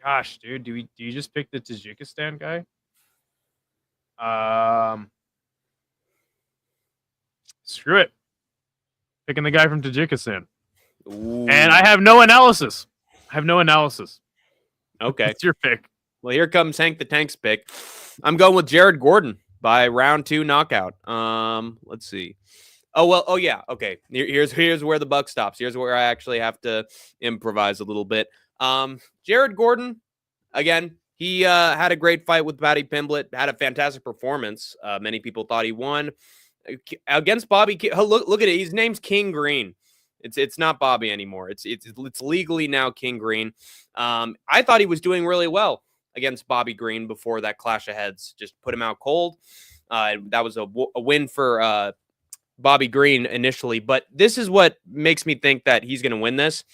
Gosh, dude, do you just pick the Tajikistan guy? Screw it. Picking the guy from Tajikistan. Ooh. And I have no analysis. Okay. It's your pick. Well, here comes Hank the Tank's pick. I'm going with Jared Gordon by round 2 knockout. Let's see. Oh yeah. Okay. Here's where the buck stops. Here's where I actually have to improvise a little bit. Jared Gordon, again, he had a great fight with Paddy Pimblett, had a fantastic performance. Many people thought he won against Bobby. Look at it. His name's King Green. It's not Bobby anymore. It's legally now King Green. I thought he was doing really well against Bobby Green before that clash of heads. Just put him out cold. That was a win for Bobby Green initially. But this is what makes me think that he's going to win this.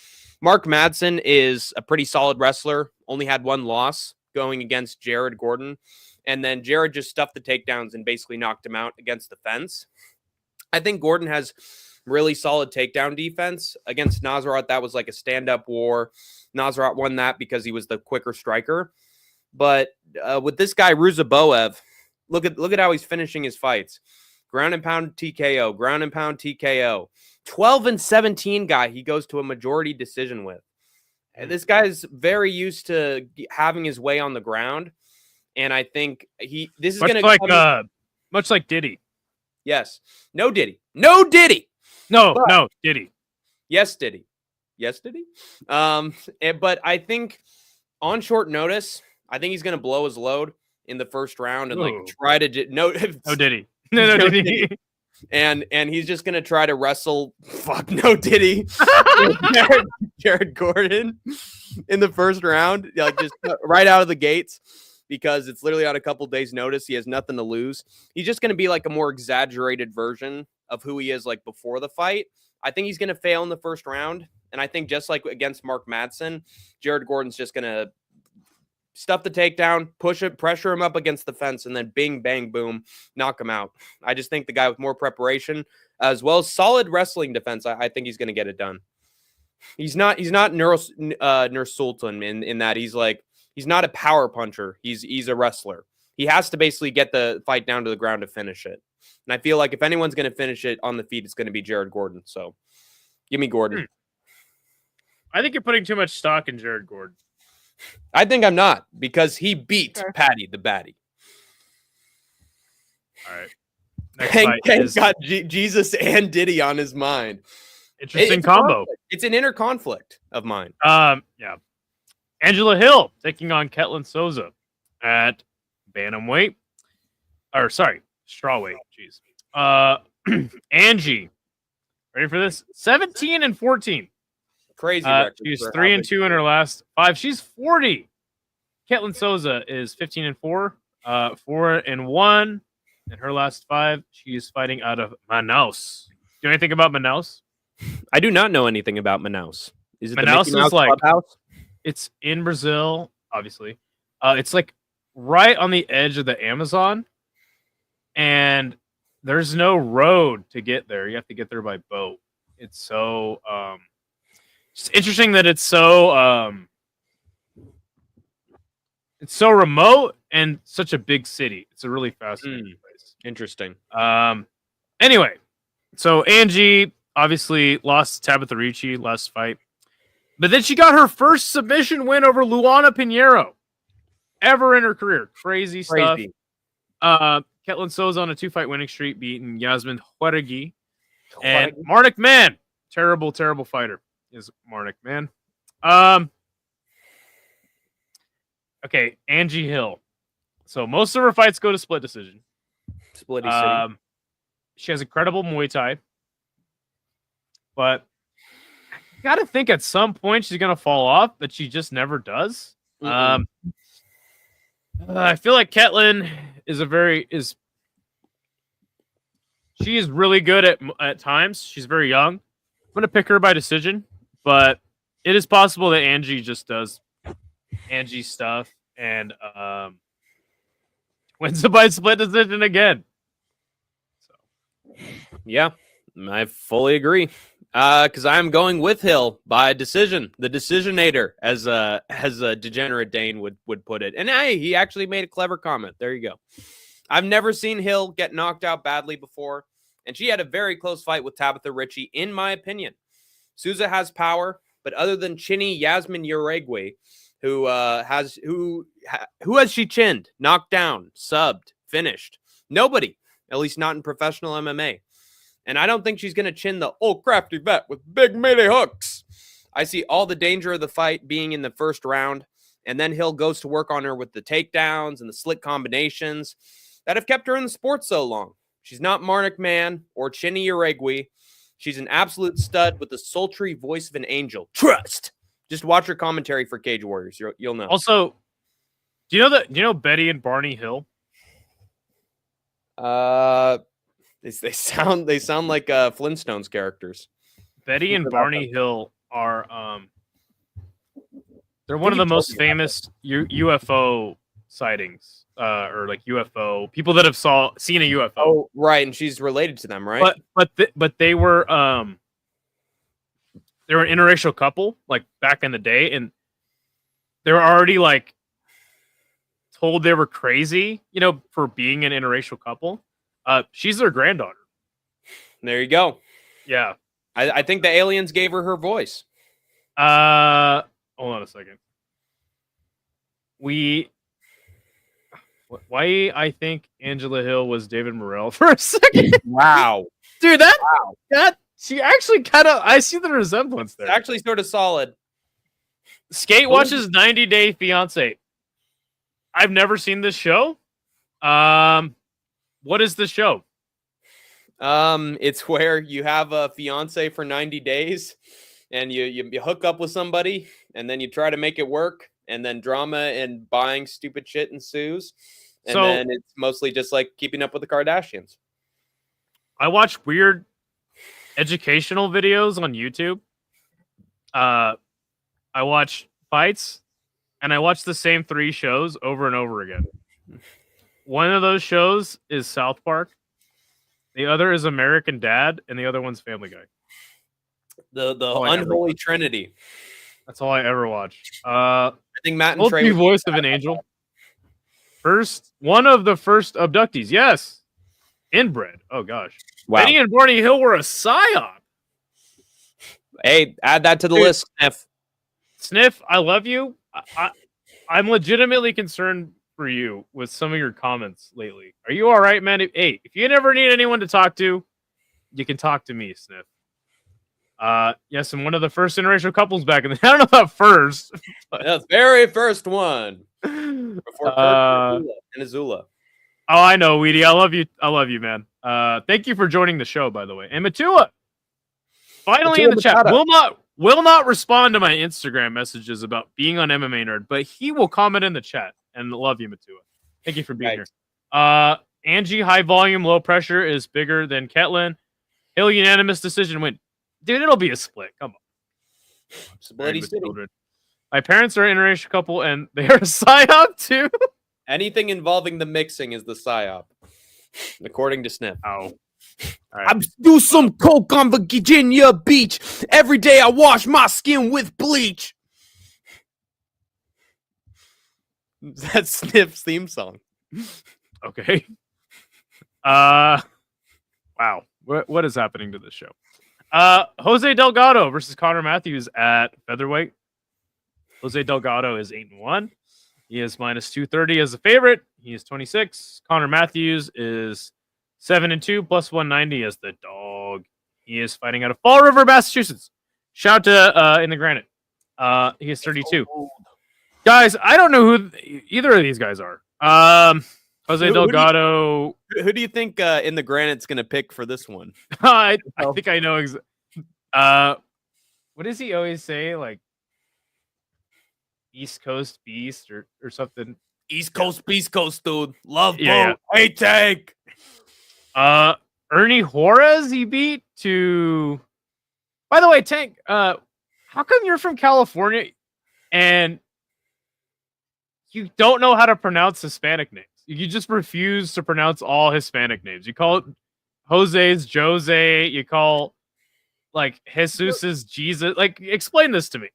Mark Madsen is a pretty solid wrestler. Only had 1 loss going against Jared Gordon. And then Jared just stuffed the takedowns and basically knocked him out against the fence. I think Gordon has really solid takedown defense against Nasrat. That was like a stand-up war. Nasrat won that because he was the quicker striker. But with this guy, Ruzaboyev, look at how he's finishing his fights. Ground and pound TKO, ground and pound TKO. 12-17 guy he goes to a majority decision with. And this guy's very used to having his way on the ground. And I think this is going to much like Diddy. Yes. No Diddy. No Diddy. No, Diddy. Yes, Diddy. Yes, Diddy. But I think on short notice, I think he's going to blow his load in the first round and try to no Diddy. No Diddy. And he's just going to try to wrestle no Diddy. Jared Gordon in the first round, like just right out of the gates. Because it's literally on a couple days' notice. He has nothing to lose. He's just going to be like a more exaggerated version of who he is like before the fight. I think he's going to fail in the first round. And I think just like against Mark Madsen, Jared Gordon's just going to stuff the takedown, pressure him up against the fence, and then bing, bang, boom, knock him out. I just think the guy with more preparation as well as solid wrestling defense, I think he's going to get it done. He's not Nurse Sultan in that he's not a power puncher. He's a wrestler. He has to basically get the fight down to the ground to finish it. And I feel like if anyone's going to finish it on the feet, it's going to be Jared Gordon. So give me Gordon. I think you're putting too much stock in Jared Gordon. I think I'm not because he beat Okay. Patty the Batty. All right. Next Hank fight is got Jesus and Diddy on his mind. interesting It's a combo. conflict. It's an inner conflict of mine. Yeah. Angela Hill taking on Ketlin Souza at bantamweight. Or sorry, strawweight. Jeez. Angie, ready for this? 17-14. Crazy record. She's for how 3-2 big in her last 5. She's 40. Ketlin Souza is 15-4, 4-1 in her last 5. She is fighting out of Manaus. Do you know anything about Manaus? I do not know anything about Manaus. Is it Manaus the Mickey Mouse is like clubhouse? it's in Brazil, obviously. It's like right on the edge of the Amazon, and there's no road to get there. You have to get there by boat. It's so it's interesting that it's so remote and such a big city. It's a really fascinating place. Interesting. Anyway, so Angie obviously lost to Tabitha Ricci last fight. But then she got her first submission win over Luana Pinheiro ever in her career. Crazy stuff. Ketlin Souza on a 2-fight winning streak, beating Yasmin Rodrigues. And Marnik Man, terrible, terrible fighter is Marnik Man. Okay, Angie Hill. So most of her fights go to split decision. Split decision. She has incredible Muay Thai. But I gotta think at some point she's gonna fall off, but she just never does. I feel like Ketlin she is really good at times. She's very young. I'm gonna pick her by decision, but it is possible that Angie just does Angie stuff and wins it by split decision again. So yeah, I fully agree. Because I'm going with Hill by decision, the decisionator, as a degenerate Dane would put it. And he actually made a clever comment. There you go. I've never seen Hill get knocked out badly before, and she had a very close fight with Tabitha Ricci, in my opinion. Souza has power, but other than chinny Yasmin Rodrigues, who has she chinned, knocked down, subbed, finished? Nobody, at least not in professional MMA. And I don't think she's going to chin the old crafty vet with big meaty hooks. I see all the danger of the fight being in the first round. And then Hill goes to work on her with the takedowns and the slick combinations that have kept her in the sport so long. She's not Marnik Man or Chinny Rodrigues. She's an absolute stud with the sultry voice of an angel. Trust. Just watch her commentary for Cage Warriors. You'll know. Also, do you know Betty and Barney Hill? They sound like Flintstones characters. Betty and Barney Hill are they're one of the most famous UFO sightings, or like UFO people that have seen a UFO. Oh, right, and she's related to them, right? But they were an interracial couple like back in the day, and they were already like told they were crazy, for being an interracial couple. She's their granddaughter. There you go. Yeah. I think the aliens gave her voice. Hold on a second. Why I think Angela Hill was David Morrell for a second. Wow. Dude, that she actually I see the resemblance there. It's actually sort of solid. Skate watches 90 Day Fiance. I've never seen this show. What is the show? It's where you have a fiance for 90 days and you hook up with somebody and then you try to make it work, and then drama and buying stupid shit ensues. And then it's mostly just like Keeping Up with the Kardashians. I watch weird educational videos on YouTube. I watch fights, and I watch the same 3 shows over and over again. One of those shows is South Park. The other is American Dad, and the other one's Family Guy. The unholy trinity. That's all I ever watch. I think Matt and Trey. Voice of an angel. One of the first abductees. Yes. Inbred. Oh, gosh. Wow. Benny and Barney Hill were a psyop. Hey, add that to the list, Sniff. Sniff, I love you. I'm legitimately concerned for you with some of your comments lately. Are you all right, man? Hey, if you never need anyone to talk to, you can talk to me, Sniff. Yes, I'm one of the first interracial couples back in the. I don't know about first. The very first one before Kirk and Azula. Oh, I know, Weedy. I love you, man. Thank you for joining the show, by the way. And Matua, finally in the chat. Will not respond to my Instagram messages about being on MMA Nerd, but he will comment in the chat. And love you, Matua. Thank you for being here. Angie, high volume, low pressure is bigger than Ketlin. Hill unanimous decision win. Dude, it'll be a split. Come on. Splitty City. My parents are an interracial couple, and they are a psyop too. Anything involving the mixing is the psyop, according to Sniff. Oh. Right. I do some coke on Virginia Beach. Every day I wash my skin with bleach. That's Sniff's theme song. Okay. Wow. What is happening to this show? Jose Delgado versus Connor Matthews at featherweight. Jose Delgado is 8-1. He is minus 230 as a favorite. He is 26. Connor Matthews is 7-2 plus 190 as the dog. He is fighting out of Fall River, Massachusetts. Shout to In the Granite. He is 32. Guys, I don't know who either of these guys are. Jose Delgado. Who do you think In the Granite's going to pick for this one? I think I know. What does he always say? Like East Coast Beast or something. East Coast Beast Coast, dude. Love boat. Yeah. Hey, Tank. Ernie Juarez he beat to. By the way, Tank, how come you're from California and you don't know how to pronounce Hispanic names? You just refuse to pronounce all Hispanic names. You call it Jose's Jose. You call like Jesus's Jesus. Like, explain this to me.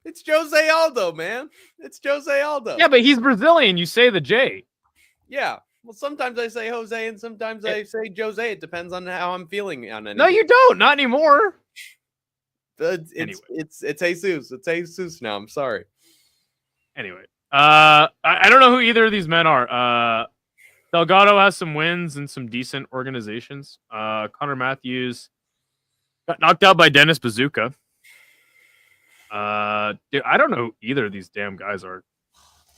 It's Jose Aldo, man. It's Jose Aldo. Yeah, but he's Brazilian. You say the J. Yeah. Well, sometimes I say Jose and sometimes I say Jose. It depends on how I'm feeling on anything. No, you don't. Not anymore. It's Jesus. It's Jesus now. I'm sorry. Anyway. I don't know who either of these men are. Delgado has some wins and some decent organizations. Connor Matthews got knocked out by Dennis Bazooka. Dude, I don't know who either of these damn guys are.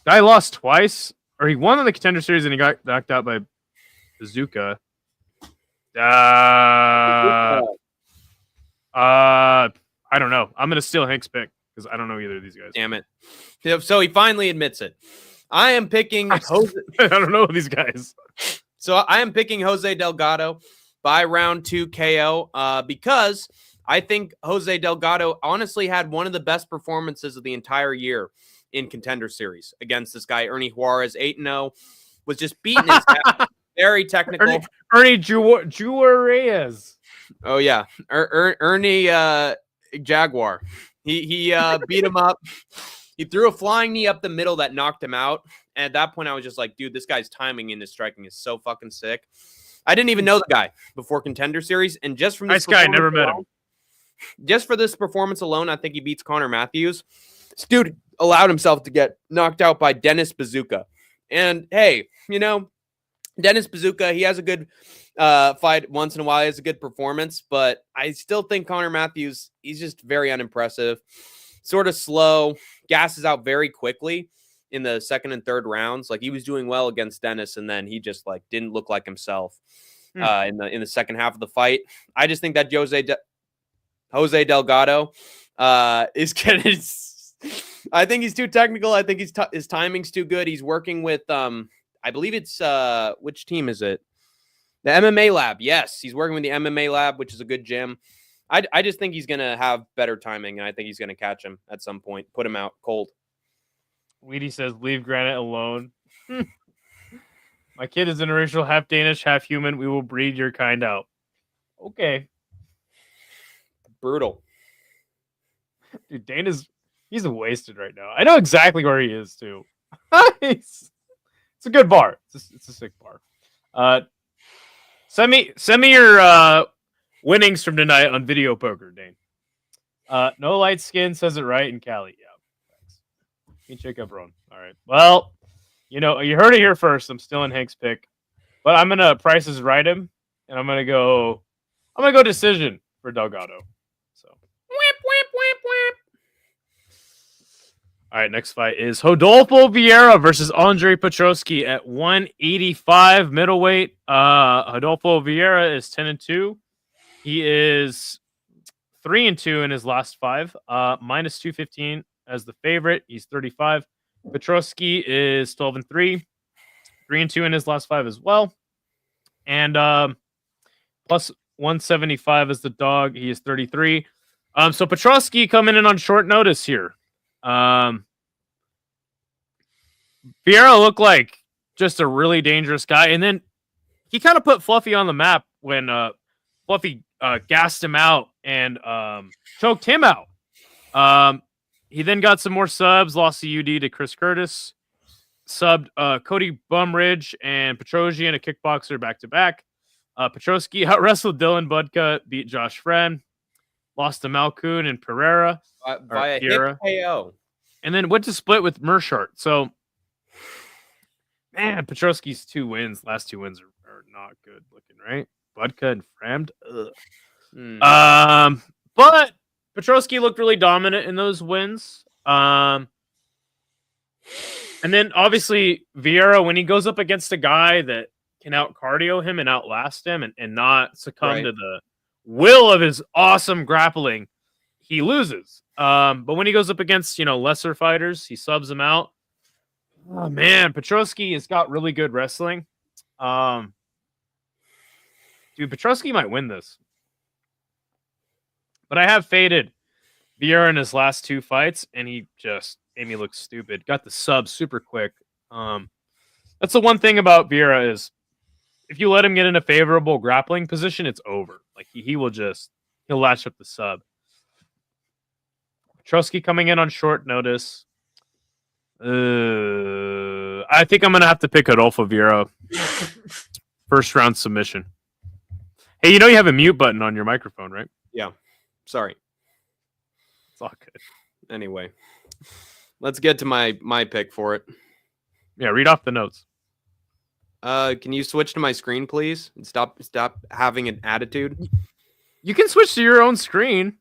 Guy lost twice, or he won in the Contender Series and he got knocked out by Bazooka. I don't know. I'm gonna steal Hank's pick because I don't know either of these guys. Damn it. So he finally admits it. I am picking Jose. I don't know these guys. So I am picking Jose Delgado by round 2 KO because I think Jose Delgado honestly had one of the best performances of the entire year in Contender Series against this guy, Ernie Juarez, 8-0, was just beating his ass. Very technical. Ernie Juarez. Oh, yeah. Ernie Jaguar. He beat him up. He threw a flying knee up the middle that knocked him out. And at that point, I was just like, dude, this guy's timing and his striking is so fucking sick. I didn't even know the guy before Contender Series. And just from this guy, never met him. Just for this performance alone, I think he beats Connor Matthews. This dude allowed himself to get knocked out by Dennis Bazooka. And hey, Dennis Bazooka, he has a good fight once in a while. He has a good performance, but I still think Connor Matthews, he's just very unimpressive. Sort of slow, gasses out very quickly in the second and third rounds. Like he was doing well against Dennis, and then he just like didn't look like himself in the second half of the fight. I just think that Jose Delgado is getting. I think he's too technical. I think his timing's too good. He's working with I believe it's which team is it? The MMA Lab. Yes, he's working with the MMA Lab, which is a good gym. I just think he's going to have better timing, and I think he's going to catch him at some point, put him out cold. Weedy says, leave Granite alone. My kid is interracial, half Danish, half human. We will breed your kind out. Okay. Brutal. Dude, Dana's, he's wasted right now. I know exactly where he is, too. It's a good bar. It's a sick bar. Send me your winnings from tonight on video poker, Dane. No light skin says it right in Cali. Yeah. Me and Jacob Roan. All right. Well, you heard it here first. I'm still in Hank's pick, but I'm gonna Price is right him, and I'm gonna go decision for Delgado. So. Whip, whip, whip, whip. All right, next fight is Rodolfo Vieira versus Andre Petroski at 185 middleweight. Rodolfo Vieira is 10-2. He is 3-2 in his last 5. Minus 215 as the favorite. He's 35. Petroski is 12-3. 3-2 in his last 5 as well. And plus 175 as the dog. He is 33. So Petroski coming in on short notice here. Vieira looked like just a really dangerous guy, and then he kind of put Fluffy on the map when Fluffy gassed him out and choked him out. He then got some more subs, lost the UD to Chris Curtis, subbed Cody Bumridge and Petrosi and a kickboxer back to back. Petroski out wrestled Dylan Budka, beat Josh Friend, lost to Malkoon and Pereira. Via hip KO. And then went to split with Mershart. So, man, Petroski's last 2 wins are not good looking, right? Budka and Frammed. But Petroski looked really dominant in those wins. And then obviously Vieira, when he goes up against a guy that can out cardio him and outlast him and not succumb to the will of his awesome grappling, he loses. But when he goes up against, lesser fighters, he subs them out. Oh man, Petroski has got really good wrestling. Dude, Petroski might win this. But I have faded Vieira in his last 2 fights, and he just made me look stupid. Got the sub super quick. That's the one thing about Vieira is if you let him get in a favorable grappling position, it's over. Like he'll latch up the sub. Petroski coming in on short notice. I think I'm going to have to pick Rodolfo Vieira. First round submission. Hey, you have a mute button on your microphone, right? Yeah. Sorry. It's all good. Anyway, let's get to my pick for it. Yeah, read off the notes. Can you switch to my screen, please? And stop having an attitude. You can switch to your own screen.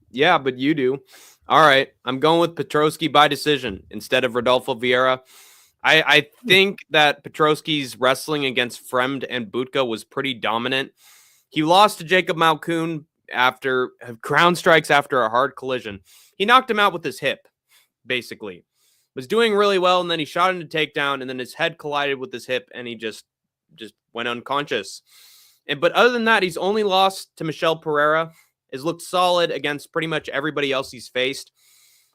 Yeah, but you do. All right, I'm going with Petroski by decision instead of Rodolfo Vieira. I think that Petroski's wrestling against Fremd and Budka was pretty dominant. He lost to Jacob Malkoon after ground strikes after a hard collision. He knocked him out with his hip, basically. Was doing really well, and then he shot into takedown, and then his head collided with his hip, and he just went unconscious. But other than that, he's only lost to Michel Pereira. Has looked solid against pretty much everybody else he's faced.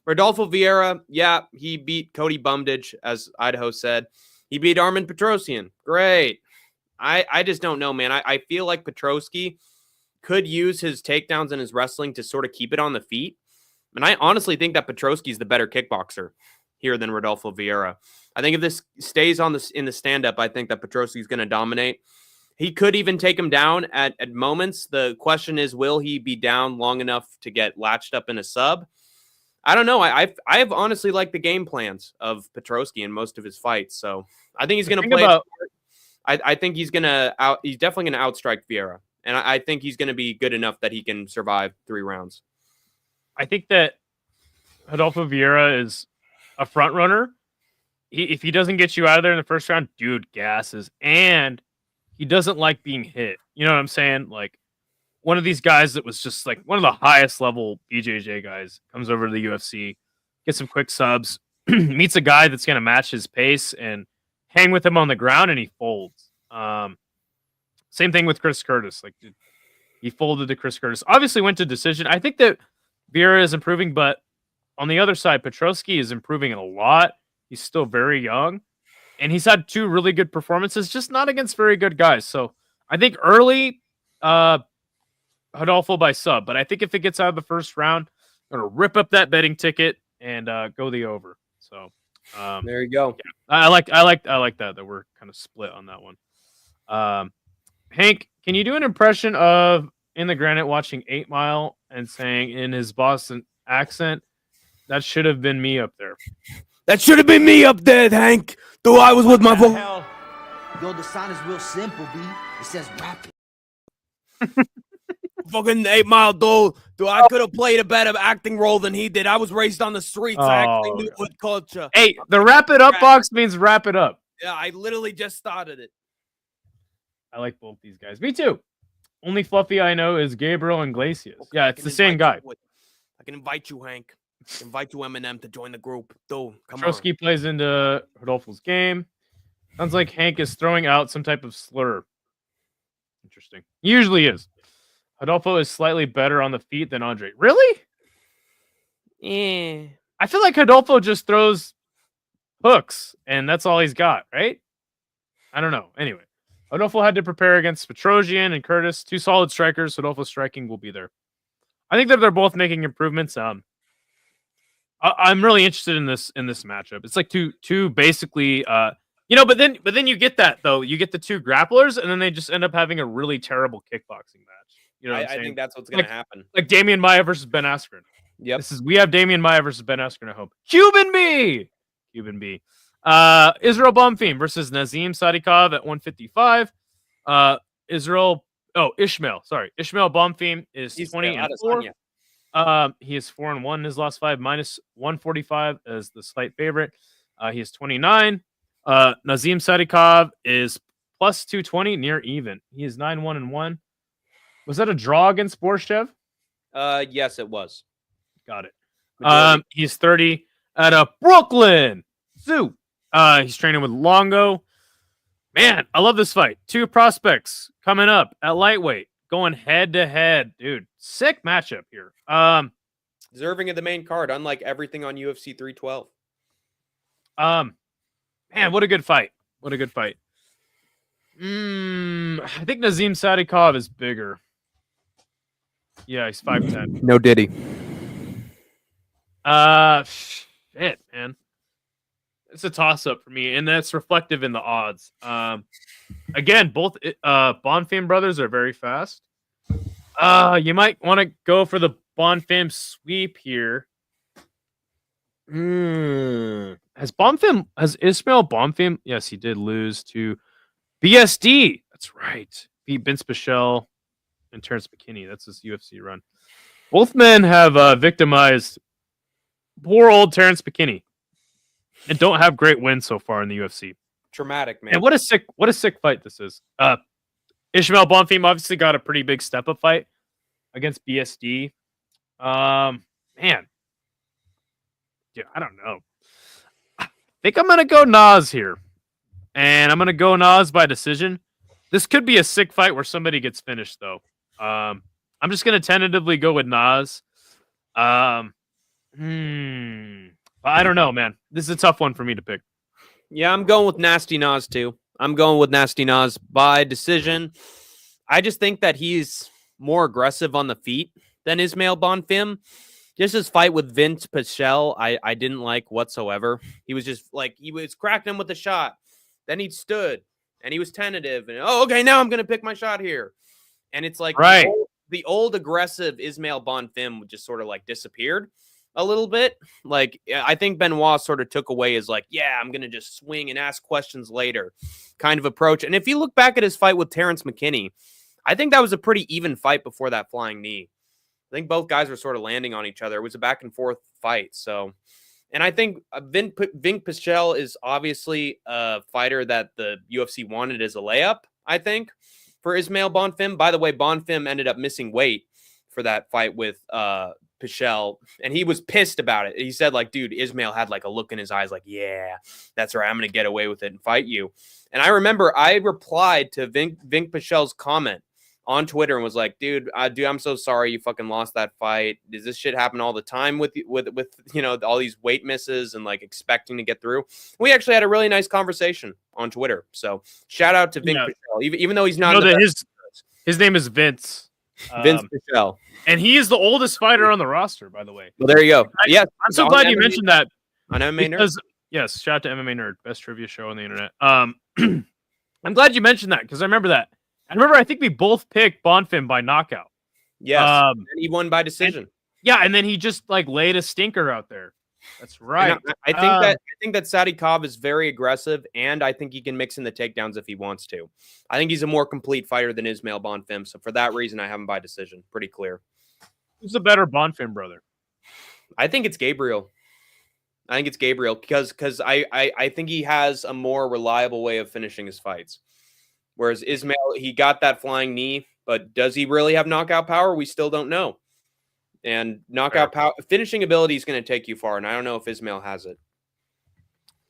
Rodolfo Vieira, yeah, he beat Cody Bumridge, as Idaho said. He beat Armin Petrosian. Great. I just don't know, man. I feel like Petroski could use his takedowns and his wrestling to sort of keep it on the feet. And I honestly think that Petroski is the better kickboxer here than Rodolfo Vieira. I think if this stays in the stand-up, I think that Petroski is going to dominate. He could even take him down at moments. The question is, will he be down long enough to get latched up in a sub? I don't know. I've honestly liked the game plans of Petroski in most of his fights. So I think he's going to play. I think he's definitely going to outstrike Vieira. And I think he's going to be good enough that he can survive 3 rounds. I think that Rodolfo Vieira is a front runner. If he doesn't get you out of there in the first round, dude gasses. And he doesn't like being hit. You know what I'm saying? Like one of these guys that was just like one of the highest level BJJ guys comes over to the UFC, gets some quick subs, meets a guy that's going to match his pace and hang with him on the ground, and he folds. Same thing with Chris Curtis. Like he folded to Chris Curtis. Obviously went to decision. I think that Vieira is improving, but on the other side, Petroski is improving a lot. He's still very young. And he's had 2 really good performances, just not against very good guys. So I think early, Rodolfo by sub. But I think if it gets out of the first round, I'm going to rip up that betting ticket and go the over. So there you go. Yeah, I like that we're kind of split on that one. Hank, can you do an impression of In the Granite watching 8 Mile and saying in his Boston accent, that should have been me up there? That should have been me up there, Hank. Though I was with my voice. Yo, the sign is real simple, B. It says rap it. Fucking 8 Mile dude. Dude, I could have played a better acting role than he did. I was raised on the streets. I actually knew hood culture. Hey, the wrap it up box means wrap it up. Yeah, I literally just started it. I like both these guys. Me too. Only Fluffy I know is Gabriel Iglesias. Okay, Yeah, it's the same guy. I can invite you, Hank. Invite you, Eminem, to join the group. Dude, come Trotsky plays into Rodolfo's game. Sounds like Hank is throwing out some type of slur. Interesting. He usually is. Rodolfo is slightly better on the feet than Andre. Really? Yeah. I feel like Rodolfo just throws hooks, and that's all he's got, right? I don't know. Anyway, Rodolfo had to prepare against Petrosian and Curtis, 2 solid strikers. Rodolfo's striking will be there. I think that they're both making improvements. I'm really interested in this matchup. It's like two basically, but then you get that though. You get the 2 grapplers, and then they just end up having a really terrible kickboxing match. You know, I think that's what's going to happen. Like Damian Maia versus Ben Askren. Yep. We have Damian Maia versus Ben Askren at home. Cuban B. Israel Bonfim versus Nazim Sadikov at 155. Ishmael Bonfim is 20-4. He is 4-1 in his last 5, minus 145 as the slight favorite. He is 29. Nazim Sadikov is plus 220, near even. He is 9-1-1. Was that a draw against Borshev? Yes, it was. Got it. He's 30 at a Brooklyn Zoo. He's training with Longo. Man, I love this fight. 2 prospects coming up at lightweight, going head to head, dude. Sick matchup here. Deserving of the main card, unlike everything on UFC 312. Man, what a good fight. I think Nazim Sadikov is bigger. Yeah, he's 5'10". No Diddy. Shit, man. It's a toss-up for me, and that's reflective in the odds. Again, both Bonfim brothers are very fast. You might want to go for the Bonfim sweep here. Has Ismail Bonfim? Yes, he did lose to BSD. That's right. Beat Vince Pichel and Terrence McKinney. That's his UFC run. Both men have victimized poor old Terrence McKinney and don't have great wins so far in the UFC. Traumatic, man. And what a sick fight this is. Ishmael Bonfim obviously got a pretty big step-up fight against BSD. Man. Yeah, I don't know. I think I'm going to go Nas here. And I'm going to go Nas by decision. This could be a sick fight where somebody gets finished, though. I'm just going to tentatively go with Nas. I don't know, man. This is a tough one for me to pick. Yeah, I'm going with Nasty Nas, too. I'm going with Nasty Nas by decision. I just think that he's more aggressive on the feet than Ismail Bonfim. Just his fight with Vince Pichel, I didn't like whatsoever. He was just like, he was cracking him with a shot. Then he stood, and he was tentative. And, okay, now I'm going to pick my shot here. And it's like right. the old aggressive Ismail Bonfim just sort of like disappeared a little bit. Like, I think Benoit sort of took away his like, yeah, I'm going to just swing and ask questions later kind of approach. And if you look back at his fight with Terrence McKinney, I think that was a pretty even fight before that flying knee. I think both guys were sort of landing on each other. It was a back and forth fight. So, and I think Vince Pichel is obviously a fighter that the UFC wanted as a layup, I think, for Ismail Bonfim. By the way, Bonfim ended up missing weight for that fight with Pichel, and he was pissed about it. He said, like, dude, Ismail had like a look in his eyes like, yeah, that's right, I'm going to get away with it and fight you. And I remember I replied to Vink Pichel's comment on Twitter and was like, dude, I'm so sorry you fucking lost that fight. Does this shit happen all the time with you know, all these weight misses and like expecting to get through? We actually had a really nice conversation on Twitter. So shout out to Vink Pichel, even though he's not. You know that his name is Vince. Vince Pichel. And he is the oldest fighter on the roster, by the way. Well, there you go. Yes, I'm so glad you mentioned that. On MMA Nerd? Yes, shout out to MMA Nerd, best trivia show on the internet. I'm glad you mentioned that because I remember that. I think we both picked Bonfim by knockout. Yes, and he won by decision. And then he just like laid a stinker out there. That's right. I think that Sadikov is very aggressive, and I think he can mix in the takedowns if he wants to. I think he's a more complete fighter than Ismail Bonfim. So for that reason, I have him by decision. Pretty clear. Who's the better Bonfim brother? I think it's Gabriel. Because I think he has a more reliable way of finishing his fights. Whereas Ismail, he got that flying knee, but does he really have knockout power? We still don't know. And knockout power, finishing ability is going to take you far, and I don't know if Ismail has it.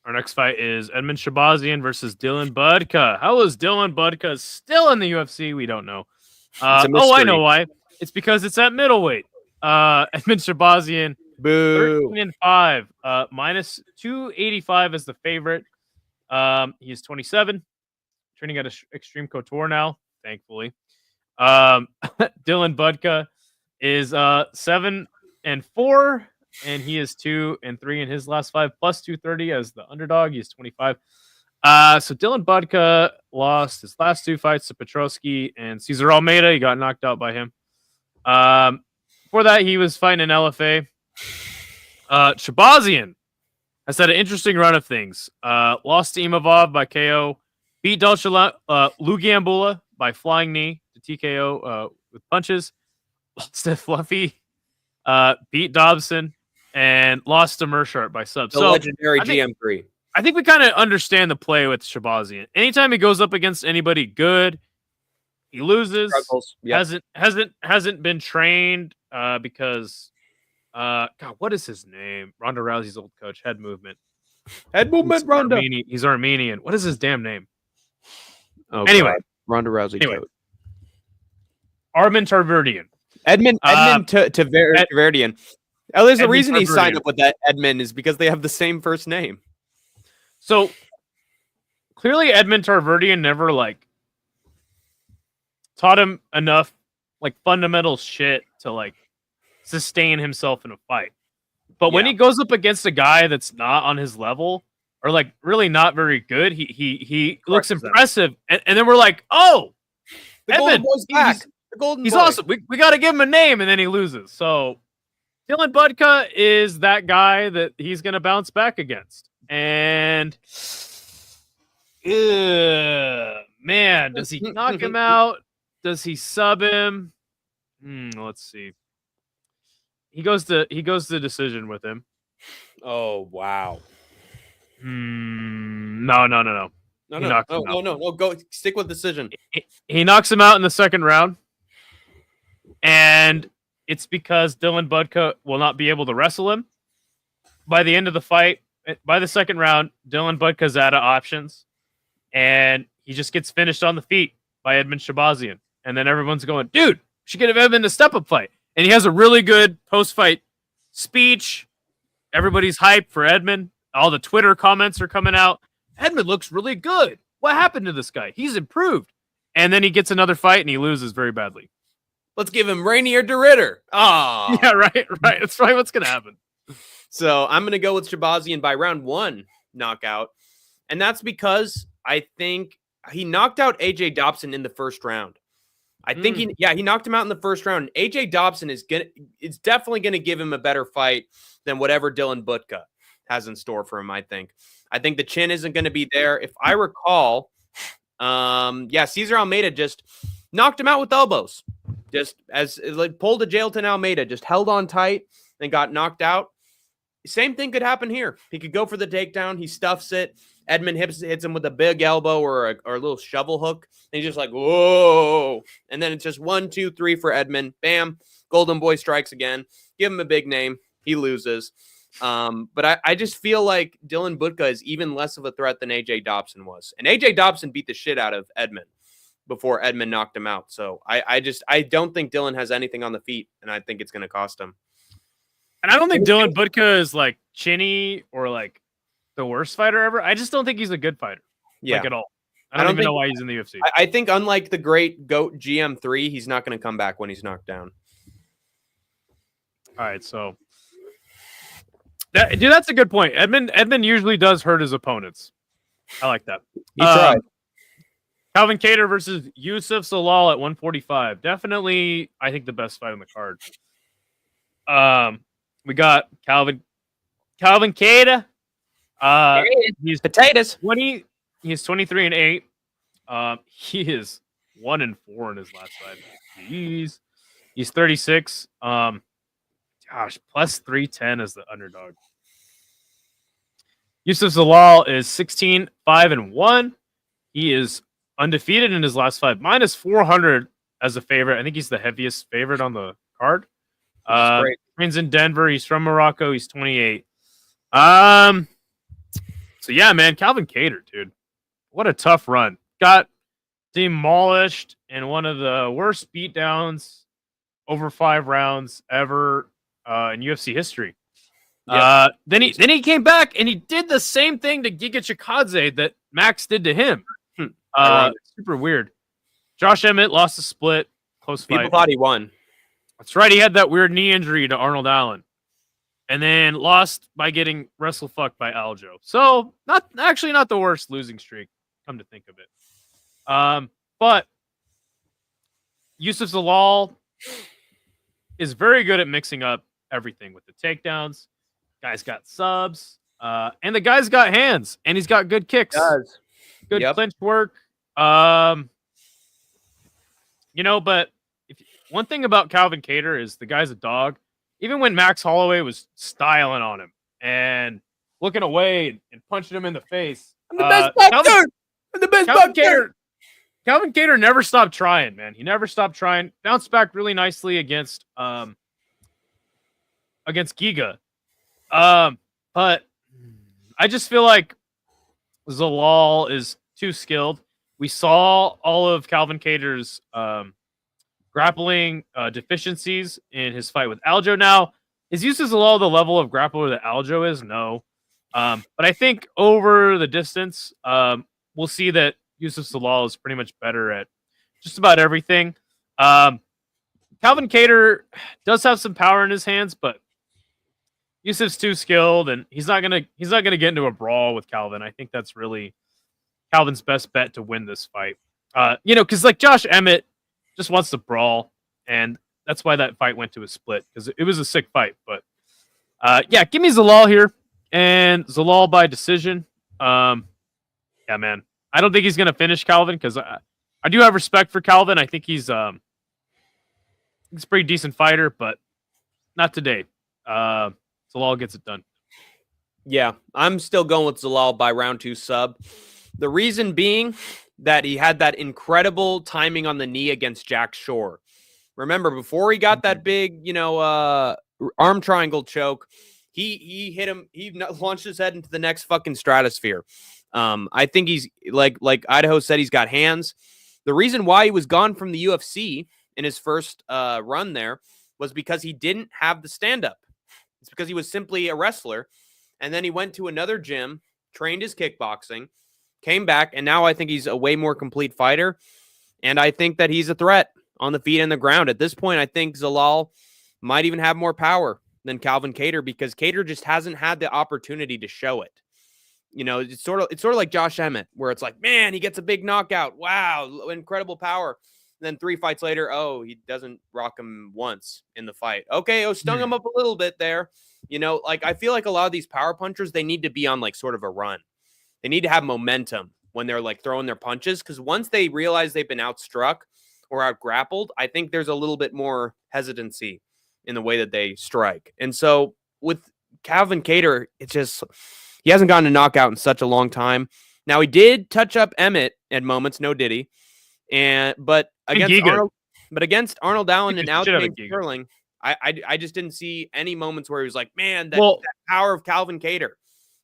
Our next fight is Edmund Shabazian versus Dylan Budka. How is Dylan Budka still in the UFC? We don't know. I know why. It's because it's at middleweight. Edmund Shabazian, Boo. 13-5, minus 285 as the favorite. He is 27, training at Extreme Couture now, thankfully. Dylan Budka is 7-4, and he is 2-3 in his last 5, plus 230 as the underdog. He's 25. So Dylan Budka lost his last 2 fights to Petrosky and Cesar Almeida. He got knocked out by him. Before that, he was fighting an LFA. Shabazian has had an interesting run of things. Lost to Imavov by KO. Beat Lugiambula by flying knee to TKO with punches. Lost to Fluffy. Beat Dobson. And lost to Mershart by sub. The legendary GM3. I think we kind of understand the play with Shabazian. Anytime he goes up against anybody good, he loses. Yep. Hasn't been trained because God, what is his name? Ronda Rousey's old coach, head movement. Ronda. He's Armenian. What is his damn name? Oh, anyway, God. Ronda Rousey coach. Armin Tarverdian. Edmund Tarverdian. Oh, there's a reason he signed up with that Edmund is because they have the same first name. So clearly Edmund Tarverdian never taught him enough fundamental shit to sustain himself in a fight. But when he goes up against a guy that's not on his level or really not very good, he looks impressive. And then we're like, oh, the Edmund, Golden Boy's back. He's awesome. We got to give him a name, and then he loses. So Dylan Budka is that guy that he's going to bounce back against. And man, does he knock him out? Does he sub him? Let's see. He goes to decision with him. Oh wow. No. No. Go stick with decision. He knocks him out in the second round, and it's because Dylan Budka will not be able to wrestle him. By the end of the fight, by the second round, Dylan Budka's out of options, and he just gets finished on the feet by Edmund Shabazian. And then everyone's going, dude, we should get Edmund a step-up fight. And he has a really good post-fight speech. Everybody's hyped for Edmund. All the Twitter comments are coming out. Edmund looks really good. What happened to this guy? He's improved. And then he gets another fight, and he loses very badly. Let's give him Rainier de Ritter. Oh. Yeah, right. That's right. What's going to happen? So I'm going to go with Shabazian by round 1 knockout. And that's because I think he knocked out AJ Dobson in the first round. I think he knocked him out in the first round. AJ Dobson is definitely going to give him a better fight than whatever Dylan Budka has in store for him, I think. I think the chin isn't going to be there. If I recall, Cesar Almeida just knocked him out with elbows. Just pulled a Jailton Almeida, just held on tight and got knocked out. Same thing could happen here. He could go for the takedown. He stuffs it. Edmund hits him with a big elbow or a little shovel hook. And he's just like, whoa. And then it's just 1, 2, 3 for Edmund. Bam. Golden Boy strikes again. Give him a big name. He loses. But I just feel like Dylan Budka is even less of a threat than AJ Dobson was. And AJ Dobson beat the shit out of Edmund before Edmund knocked him out. So I don't think Dylan has anything on the feet, and I think it's going to cost him. And I don't think Dylan Budka is chinny or the worst fighter ever. I just don't think he's a good fighter. At all. I don't even know why he's in the UFC. I think unlike the great GOAT GM3, he's not going to come back when he's knocked down. All right, so that's a good point. Edmund usually does hurt his opponents. I like that. He tried. Calvin Kattar versus Yusuf Salal at 145. Definitely, I think the best fight on the card. We got Calvin Calvin Cater. He's Potatoes. 20. He's 23-8. He is 1-4 in his last 5. Jeez. He's 36. Gosh, plus 310 as the underdog. Yusuf Zalal is 16-5-1. He is undefeated in his last 5. Minus 400 as a favorite. I think he's the heaviest favorite on the card. Great. Trains in Denver. He's from Morocco. He's 28. So yeah, man, Calvin Cater, dude. What a tough run. Got demolished in one of the worst beatdowns over 5 rounds ever in UFC history. Yep. Then he came back and he did the same thing to Giga Chikadze that Max did to him. Super weird. Josh Emmett lost a split. Close fight. People thought he won. That's right. He had that weird knee injury to Arnold Allen. And then lost by getting wrestle fucked by Aljo. So not the worst losing streak, come to think of it. But Yusuf Zalal is very good at mixing up everything with the takedowns. Guy's got subs. And the guy's got hands. And he's got good kicks. He does. Good clinch work. But one thing about Calvin Cater is the guy's a dog. Even when Max Holloway was styling on him and looking away and punching him in the face. I'm the best boxer! I'm the best boxer! Calvin Cater never stopped trying, man. He never stopped trying. Bounced back really nicely against Giga. But I just feel like Zalal is too skilled. We saw all of Calvin Cater's grappling deficiencies in his fight with Aljo. Now, is Yusuf Zalal the level of grappler that Aljo is? No. But I think over the distance, we'll see that Yusuf Zalal is pretty much better at just about everything. Calvin Cater does have some power in his hands, but Yusuf's too skilled, and he's not gonna get into a brawl with Calvin. I think that's really Calvin's best bet to win this fight. Because like Josh Emmett just wants to brawl, and that's why that fight went to a split, because it was a sick fight. But give me Zalal here, and Zalal by decision. Yeah, man. I don't think he's gonna finish Calvin, because I do have respect for Calvin. I think he's a pretty decent fighter, but not today. Zalal gets it done. Yeah, I'm still going with Zalal by round 2 sub. The reason being that he had that incredible timing on the knee against Jack Shore. Remember, before he got that big, arm triangle choke, he hit him. He launched his head into the next fucking stratosphere. I think he's like Idaho said, he's got hands. The reason why he was gone from the UFC in his first run there was because he didn't have the stand-up. It's because he was simply a wrestler. And then he went to another gym, trained his kickboxing, came back, and now I think he's a way more complete fighter. And I think that he's a threat on the feet and the ground. At this point, I think Zalal might even have more power than Calvin Cater, because Cater just hasn't had the opportunity to show it. It's sort of like Josh Emmett, where it's like, man, he gets a big knockout. Wow, incredible power. And then 3 fights later, he doesn't rock him once in the fight. Okay, stung him up a little bit there. I feel like a lot of these power punchers, they need to be on like sort of a run. They need to have momentum when they're like throwing their punches, because once they realize they've been outstruck or outgrappled, I think there's a little bit more hesitancy in the way that they strike. And so with Calvin Cater, it's just he hasn't gotten a knockout in such a long time. Now, he did touch up Emmett at moments, no did he? But against Arnold Allen and Aljamain Sterling, I just didn't see any moments where he was like, man, that power of Calvin Cater.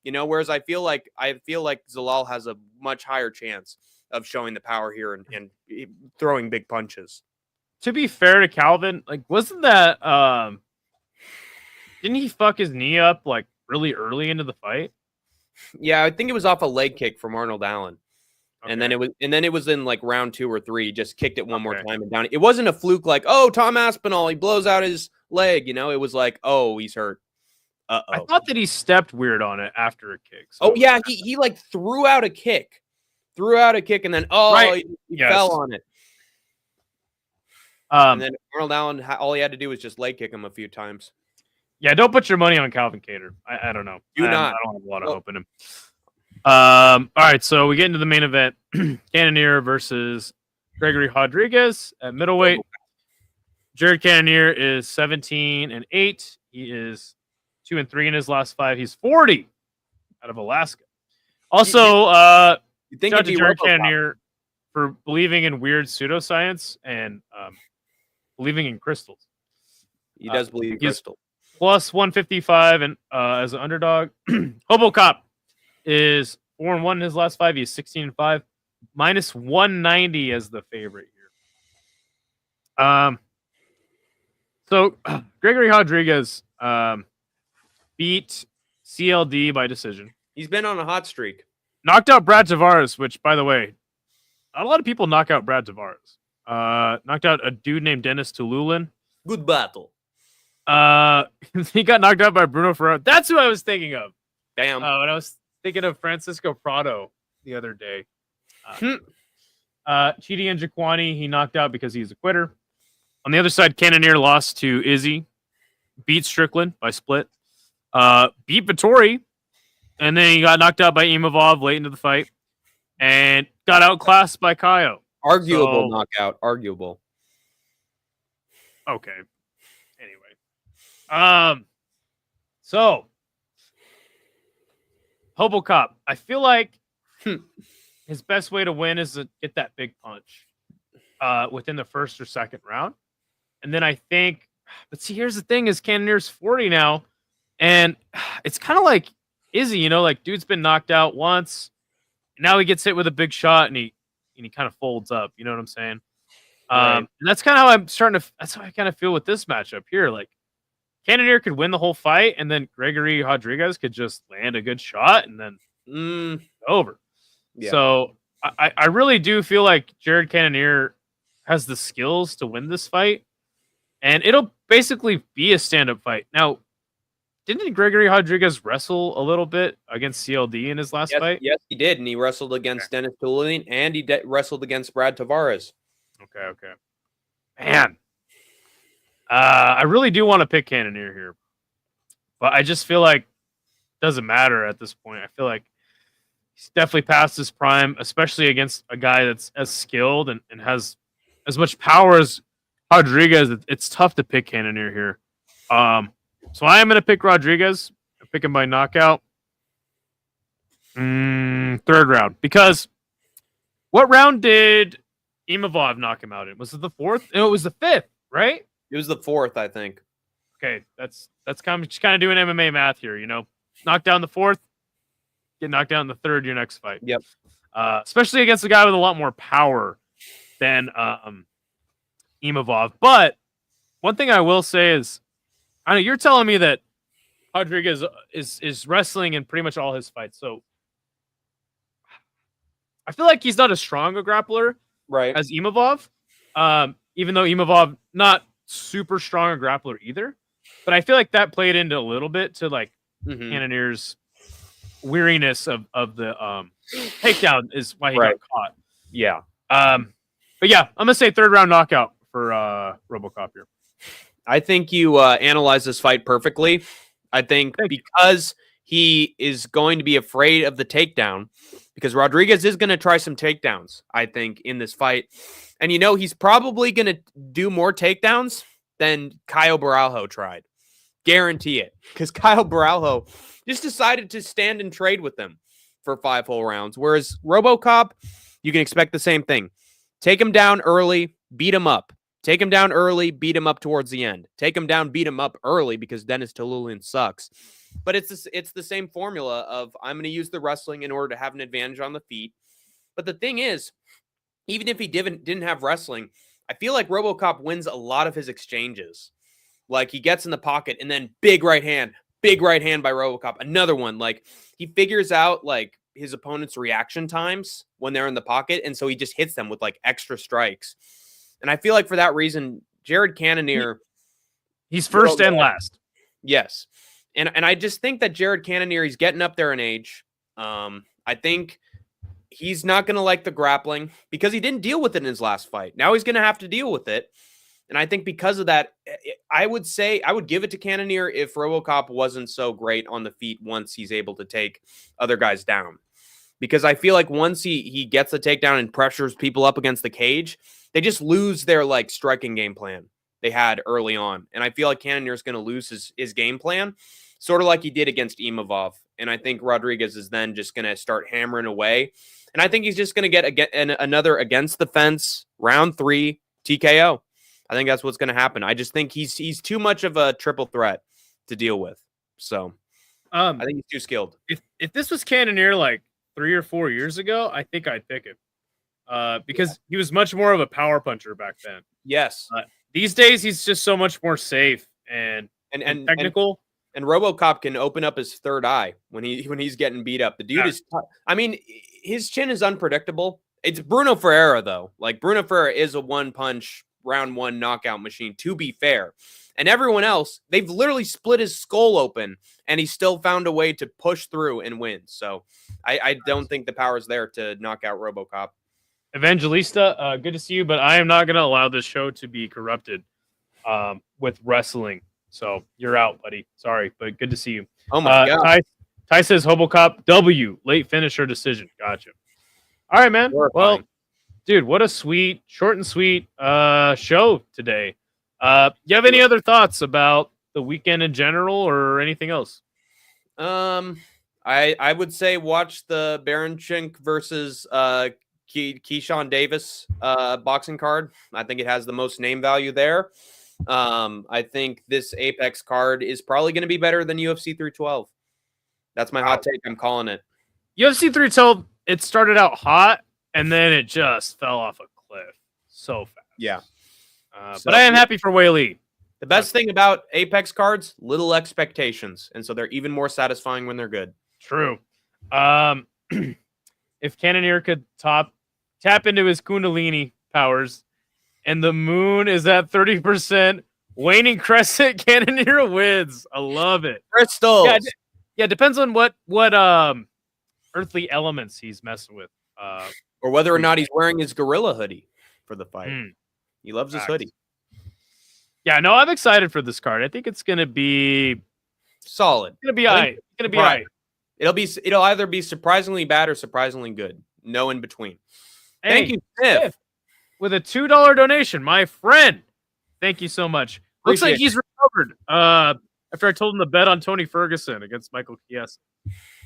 Whereas I feel like Zalal has a much higher chance of showing the power here and throwing big punches. To be fair to Calvin, like, wasn't that didn't he fuck his knee up like really early into the fight? Yeah, I think it was off a leg kick from Arnold Allen. Okay. And then it was in like round 2 or 3, just kicked it one more time and down. It wasn't a fluke like, Tom Aspinall, he blows out his leg, It was like, he's hurt. I thought that he stepped weird on it after a kick. So. He like threw out a kick, and then he fell on it. And then Arnold Allen, all he had to do was just leg kick him a few times. Yeah, don't put your money on Calvin Kattar. I don't know. Do not. I don't have a lot of hope in him. All right, so we get into the main event. Cannonier versus Gregory Rodrigues at middleweight. Jared Cannonier is 17-8. He is 2-3 in his last 5. He's 40 out of Alaska. Also, You think shout out it'd to be Jared RoboCop. Cannonier for believing in weird pseudoscience and believing in crystals. He does believe in he's- crystal. Plus 155 and as an underdog. Hobocop is 4-1 in his last 5. He's 16-5. Minus 190 as the favorite here. So Gregory Rodrigues beat CLD by decision. He's been on a hot streak. Knocked out Brad Tavares, which, by the way, not a lot of people knock out Brad Tavares. Knocked out a dude named Dennis Tululin. Good battle. He got knocked out by Bruno Ferraro. That's who I was thinking of. Damn. When I was thinking of Francisco Prado the other day. Chidi and Jaquani, he knocked out because he's a quitter. On the other side, Cannonier lost to Izzy, beat Strickland by split, beat Vittori, and then he got knocked out by Imavov late into the fight, and got outclassed by Kaio. Arguable knockout. Arguable. Okay. Anyway. So Hobocop, I feel like his best way to win is to get that big punch within the first or second round. And then I think, but see, here's the thing is Cannonier's 40 now, and it's kind of like Izzy, you know, like dude's been knocked out once, and now he gets hit with a big shot and he kind of folds up, you know what I'm saying? Right. And that's kind of how that's how I kind of feel with this matchup here. Like Cannonier could win the whole fight, and then Gregory Rodrigues could just land a good shot and then over. Yeah. So I really do feel like Jared Cannonier has the skills to win this fight, and it'll basically be a stand-up fight. Now, didn't Gregory Rodrigues wrestle a little bit against CLD in his last fight? Yes, he did, and he wrestled against Dennis Tululin, and he wrestled against Brad Tavares. Okay. Man. I really do want to pick Cannonier here, but I just feel like it doesn't matter at this point. I feel like he's definitely past his prime, especially against a guy that's as skilled and has as much power as Rodrigues. It's tough to pick Cannonier here. So I am going to pick Rodrigues. I'm picking by knockout. Third round. Because what round did Imavov knock him out in? Was it the 4th? No, it was the 5th, right? It was the 4th, I think. Okay, that's kind of doing MMA math here, you know. Knock down the 4th, get knocked down in the 3rd, your next fight. Yep. Especially against a guy with a lot more power than Imavov. But one thing I will say is, I know you're telling me that Rodrigues is wrestling in pretty much all his fights. So I feel like he's not as strong a grappler Right. as Imavov. Even though Imavov not super strong a grappler either. But I feel like that played into a little bit to like Cannonier's weariness of the takedown is why he got caught. Yeah. But yeah, I'm gonna say 3rd round knockout for RoboCop here. I think you analyze this fight perfectly. I think because he is going to be afraid of the takedown, because Rodrigues is going to try some takedowns, I think, in this fight. And, you know, he's probably going to do more takedowns than Caio Baralho tried. Guarantee it. Because Caio Baralho just decided to stand and trade with them for 5 whole rounds. Whereas RoboCop, you can expect the same thing. Take him down early, beat him up. Take him down early, beat him up towards the end. Take him down, beat him up early because Dennis Tululin sucks. But it's the same formula of I'm going to use the wrestling in order to have an advantage on the feet. But the thing is, even if he didn't have wrestling, I feel like RoboCop wins a lot of his exchanges. Like he gets in the pocket and then big right hand by RoboCop. Another one. Like he figures out like his opponent's reaction times when they're in the pocket. And so he just hits them with like extra strikes. And I feel like for that reason, Jared Cannonier, he's first and last. Yes. And I just think that Jared Cannonier, he's getting up there in age. I think he's not going to like the grappling because he didn't deal with it in his last fight. Now he's going to have to deal with it. And I think because of that, I would say I would give it to Cannonier if RoboCop wasn't so great on the feet once he's able to take other guys down. Because I feel like once he gets the takedown and pressures people up against the cage, they just lose their like striking game plan they had early on. And I feel like Cannonier is going to lose his game plan, sort of like he did against Imavov. And I think Rodrigues is then just going to start hammering away. And I think he's just going to get another against the fence round 3 TKO. I think that's what's going to happen. I just think he's too much of a triple threat to deal with. So I think he's too skilled. If this was Cannonier like 3 or 4 years ago, I think I'd pick him because he was much more of a power puncher back then. Yes. These days, he's just so much more safe and technical. And RoboCop can open up his third eye when he's getting beat up. The dude is. I mean, his chin is unpredictable. It's Bruno Ferreira though. Like Bruno Ferreira is a one punch round 1 knockout machine. To be fair, and everyone else, they've literally split his skull open, and he still found a way to push through and win. So I don't think the power is there to knock out RoboCop. Evangelista, good to see you, but I am not going to allow this show to be corrupted with wrestling. So you're out, buddy. Sorry, but good to see you. Oh my God. Ty says Hobocop W, late finish or decision. Gotcha. All right, man. Well, dude, what a short and sweet show today. You have any other thoughts about the weekend in general or anything else? I would say watch the Baranchink versus Keyshawn Davis boxing card. I think it has the most name value there. I think this Apex card is probably going to be better than UFC 312. That's my hot take. I'm calling it. UFC 312, it started out hot, and then it just fell off a cliff so fast. Yeah. But I am happy for Wei Lee. The best thing about Apex cards, little expectations. And so they're even more satisfying when they're good. True. If Cannonier could tap into his Kundalini powers and the moon is at 30%, waning crescent, Cannonier wins. I love it. Crystals. Yeah, depends on what earthly elements he's messing with. Or whether or not he's wearing his gorilla hoodie for the fight. He loves his hoodie. Yeah, no, I'm excited for this card. I think it's going to be solid. It's going to be all right. It's going to be all right. It'll either be surprisingly bad or surprisingly good. No in between. Hey, thank you, Sniff. With a $2 donation, my friend. Thank you so much. Looks like he's recovered. After I told him to bet on Tony Ferguson against Michael Chiesa.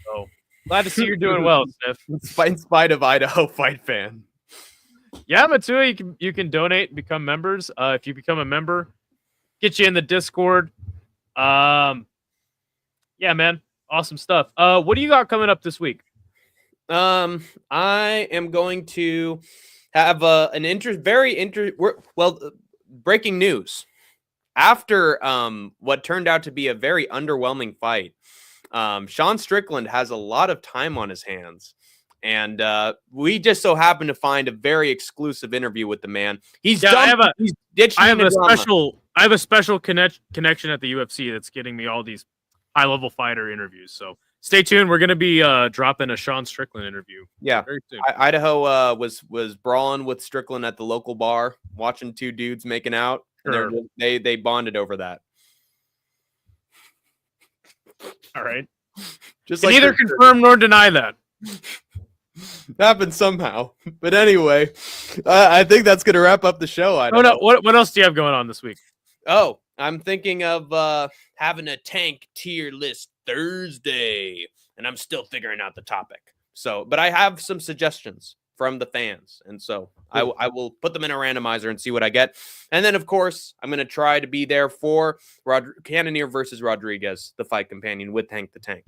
So glad to see you're doing well, Sniff. In spite of Idaho fight fan. Yeah, Matua, you can donate and become members. If you become a member, get you in the Discord. Yeah, man. Awesome stuff. What do you got coming up this week? I am going to have breaking news. After what turned out to be a very underwhelming fight, Sean Strickland has a lot of time on his hands. And we just so happen to find a very exclusive interview with the man. I have a special connection at the UFC that's getting me all these high-level fighter interviews. So stay tuned. We're going to be dropping a Sean Strickland interview. Yeah, very soon. Idaho was brawling with Strickland at the local bar, watching two dudes making out. Sure. They bonded over that. All right. Just can neither confirm nor deny that. Happened somehow. But anyway, I think that's going to wrap up the show. No. What else do you have going on this week? Oh, I'm thinking of having a tank tier list Thursday, and I'm still figuring out the topic. So, but I have some suggestions from the fans, and so cool. I will put them in a randomizer and see what I get. And then, of course, I'm going to try to be there for Cannonier versus Rodrigues, the fight companion with Tank the Tank.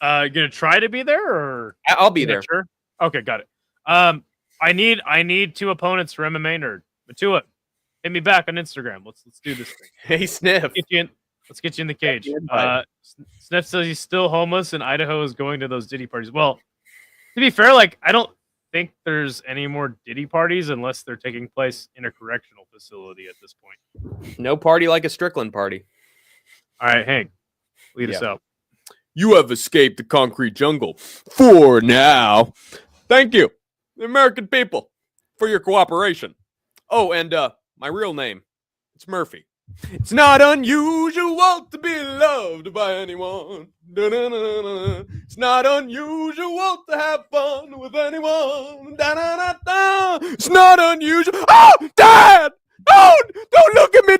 You're gonna try to be there, or I'll be there. Sure. Okay, got it. I need two opponents for MMA Nerd. Matua, hit me back on Instagram. Let's do this thing. Hey, Sniff. Let's get you in the cage. Sniff says he's still homeless and Idaho is going to those Diddy parties. Well, to be fair, I don't think there's any more Diddy parties unless they're taking place in a correctional facility at this point. No party like a Strickland party. All right, Hank, lead us out. You have escaped the concrete jungle for now. Thank you, the American people, for your cooperation. Oh, and my real name It's Murphy. It's not unusual to be loved by anyone. Da-na-na-na-na. It's not unusual to have fun with anyone. Da-na-na-na. It's not unusual. Oh, Dad! Don't look at me!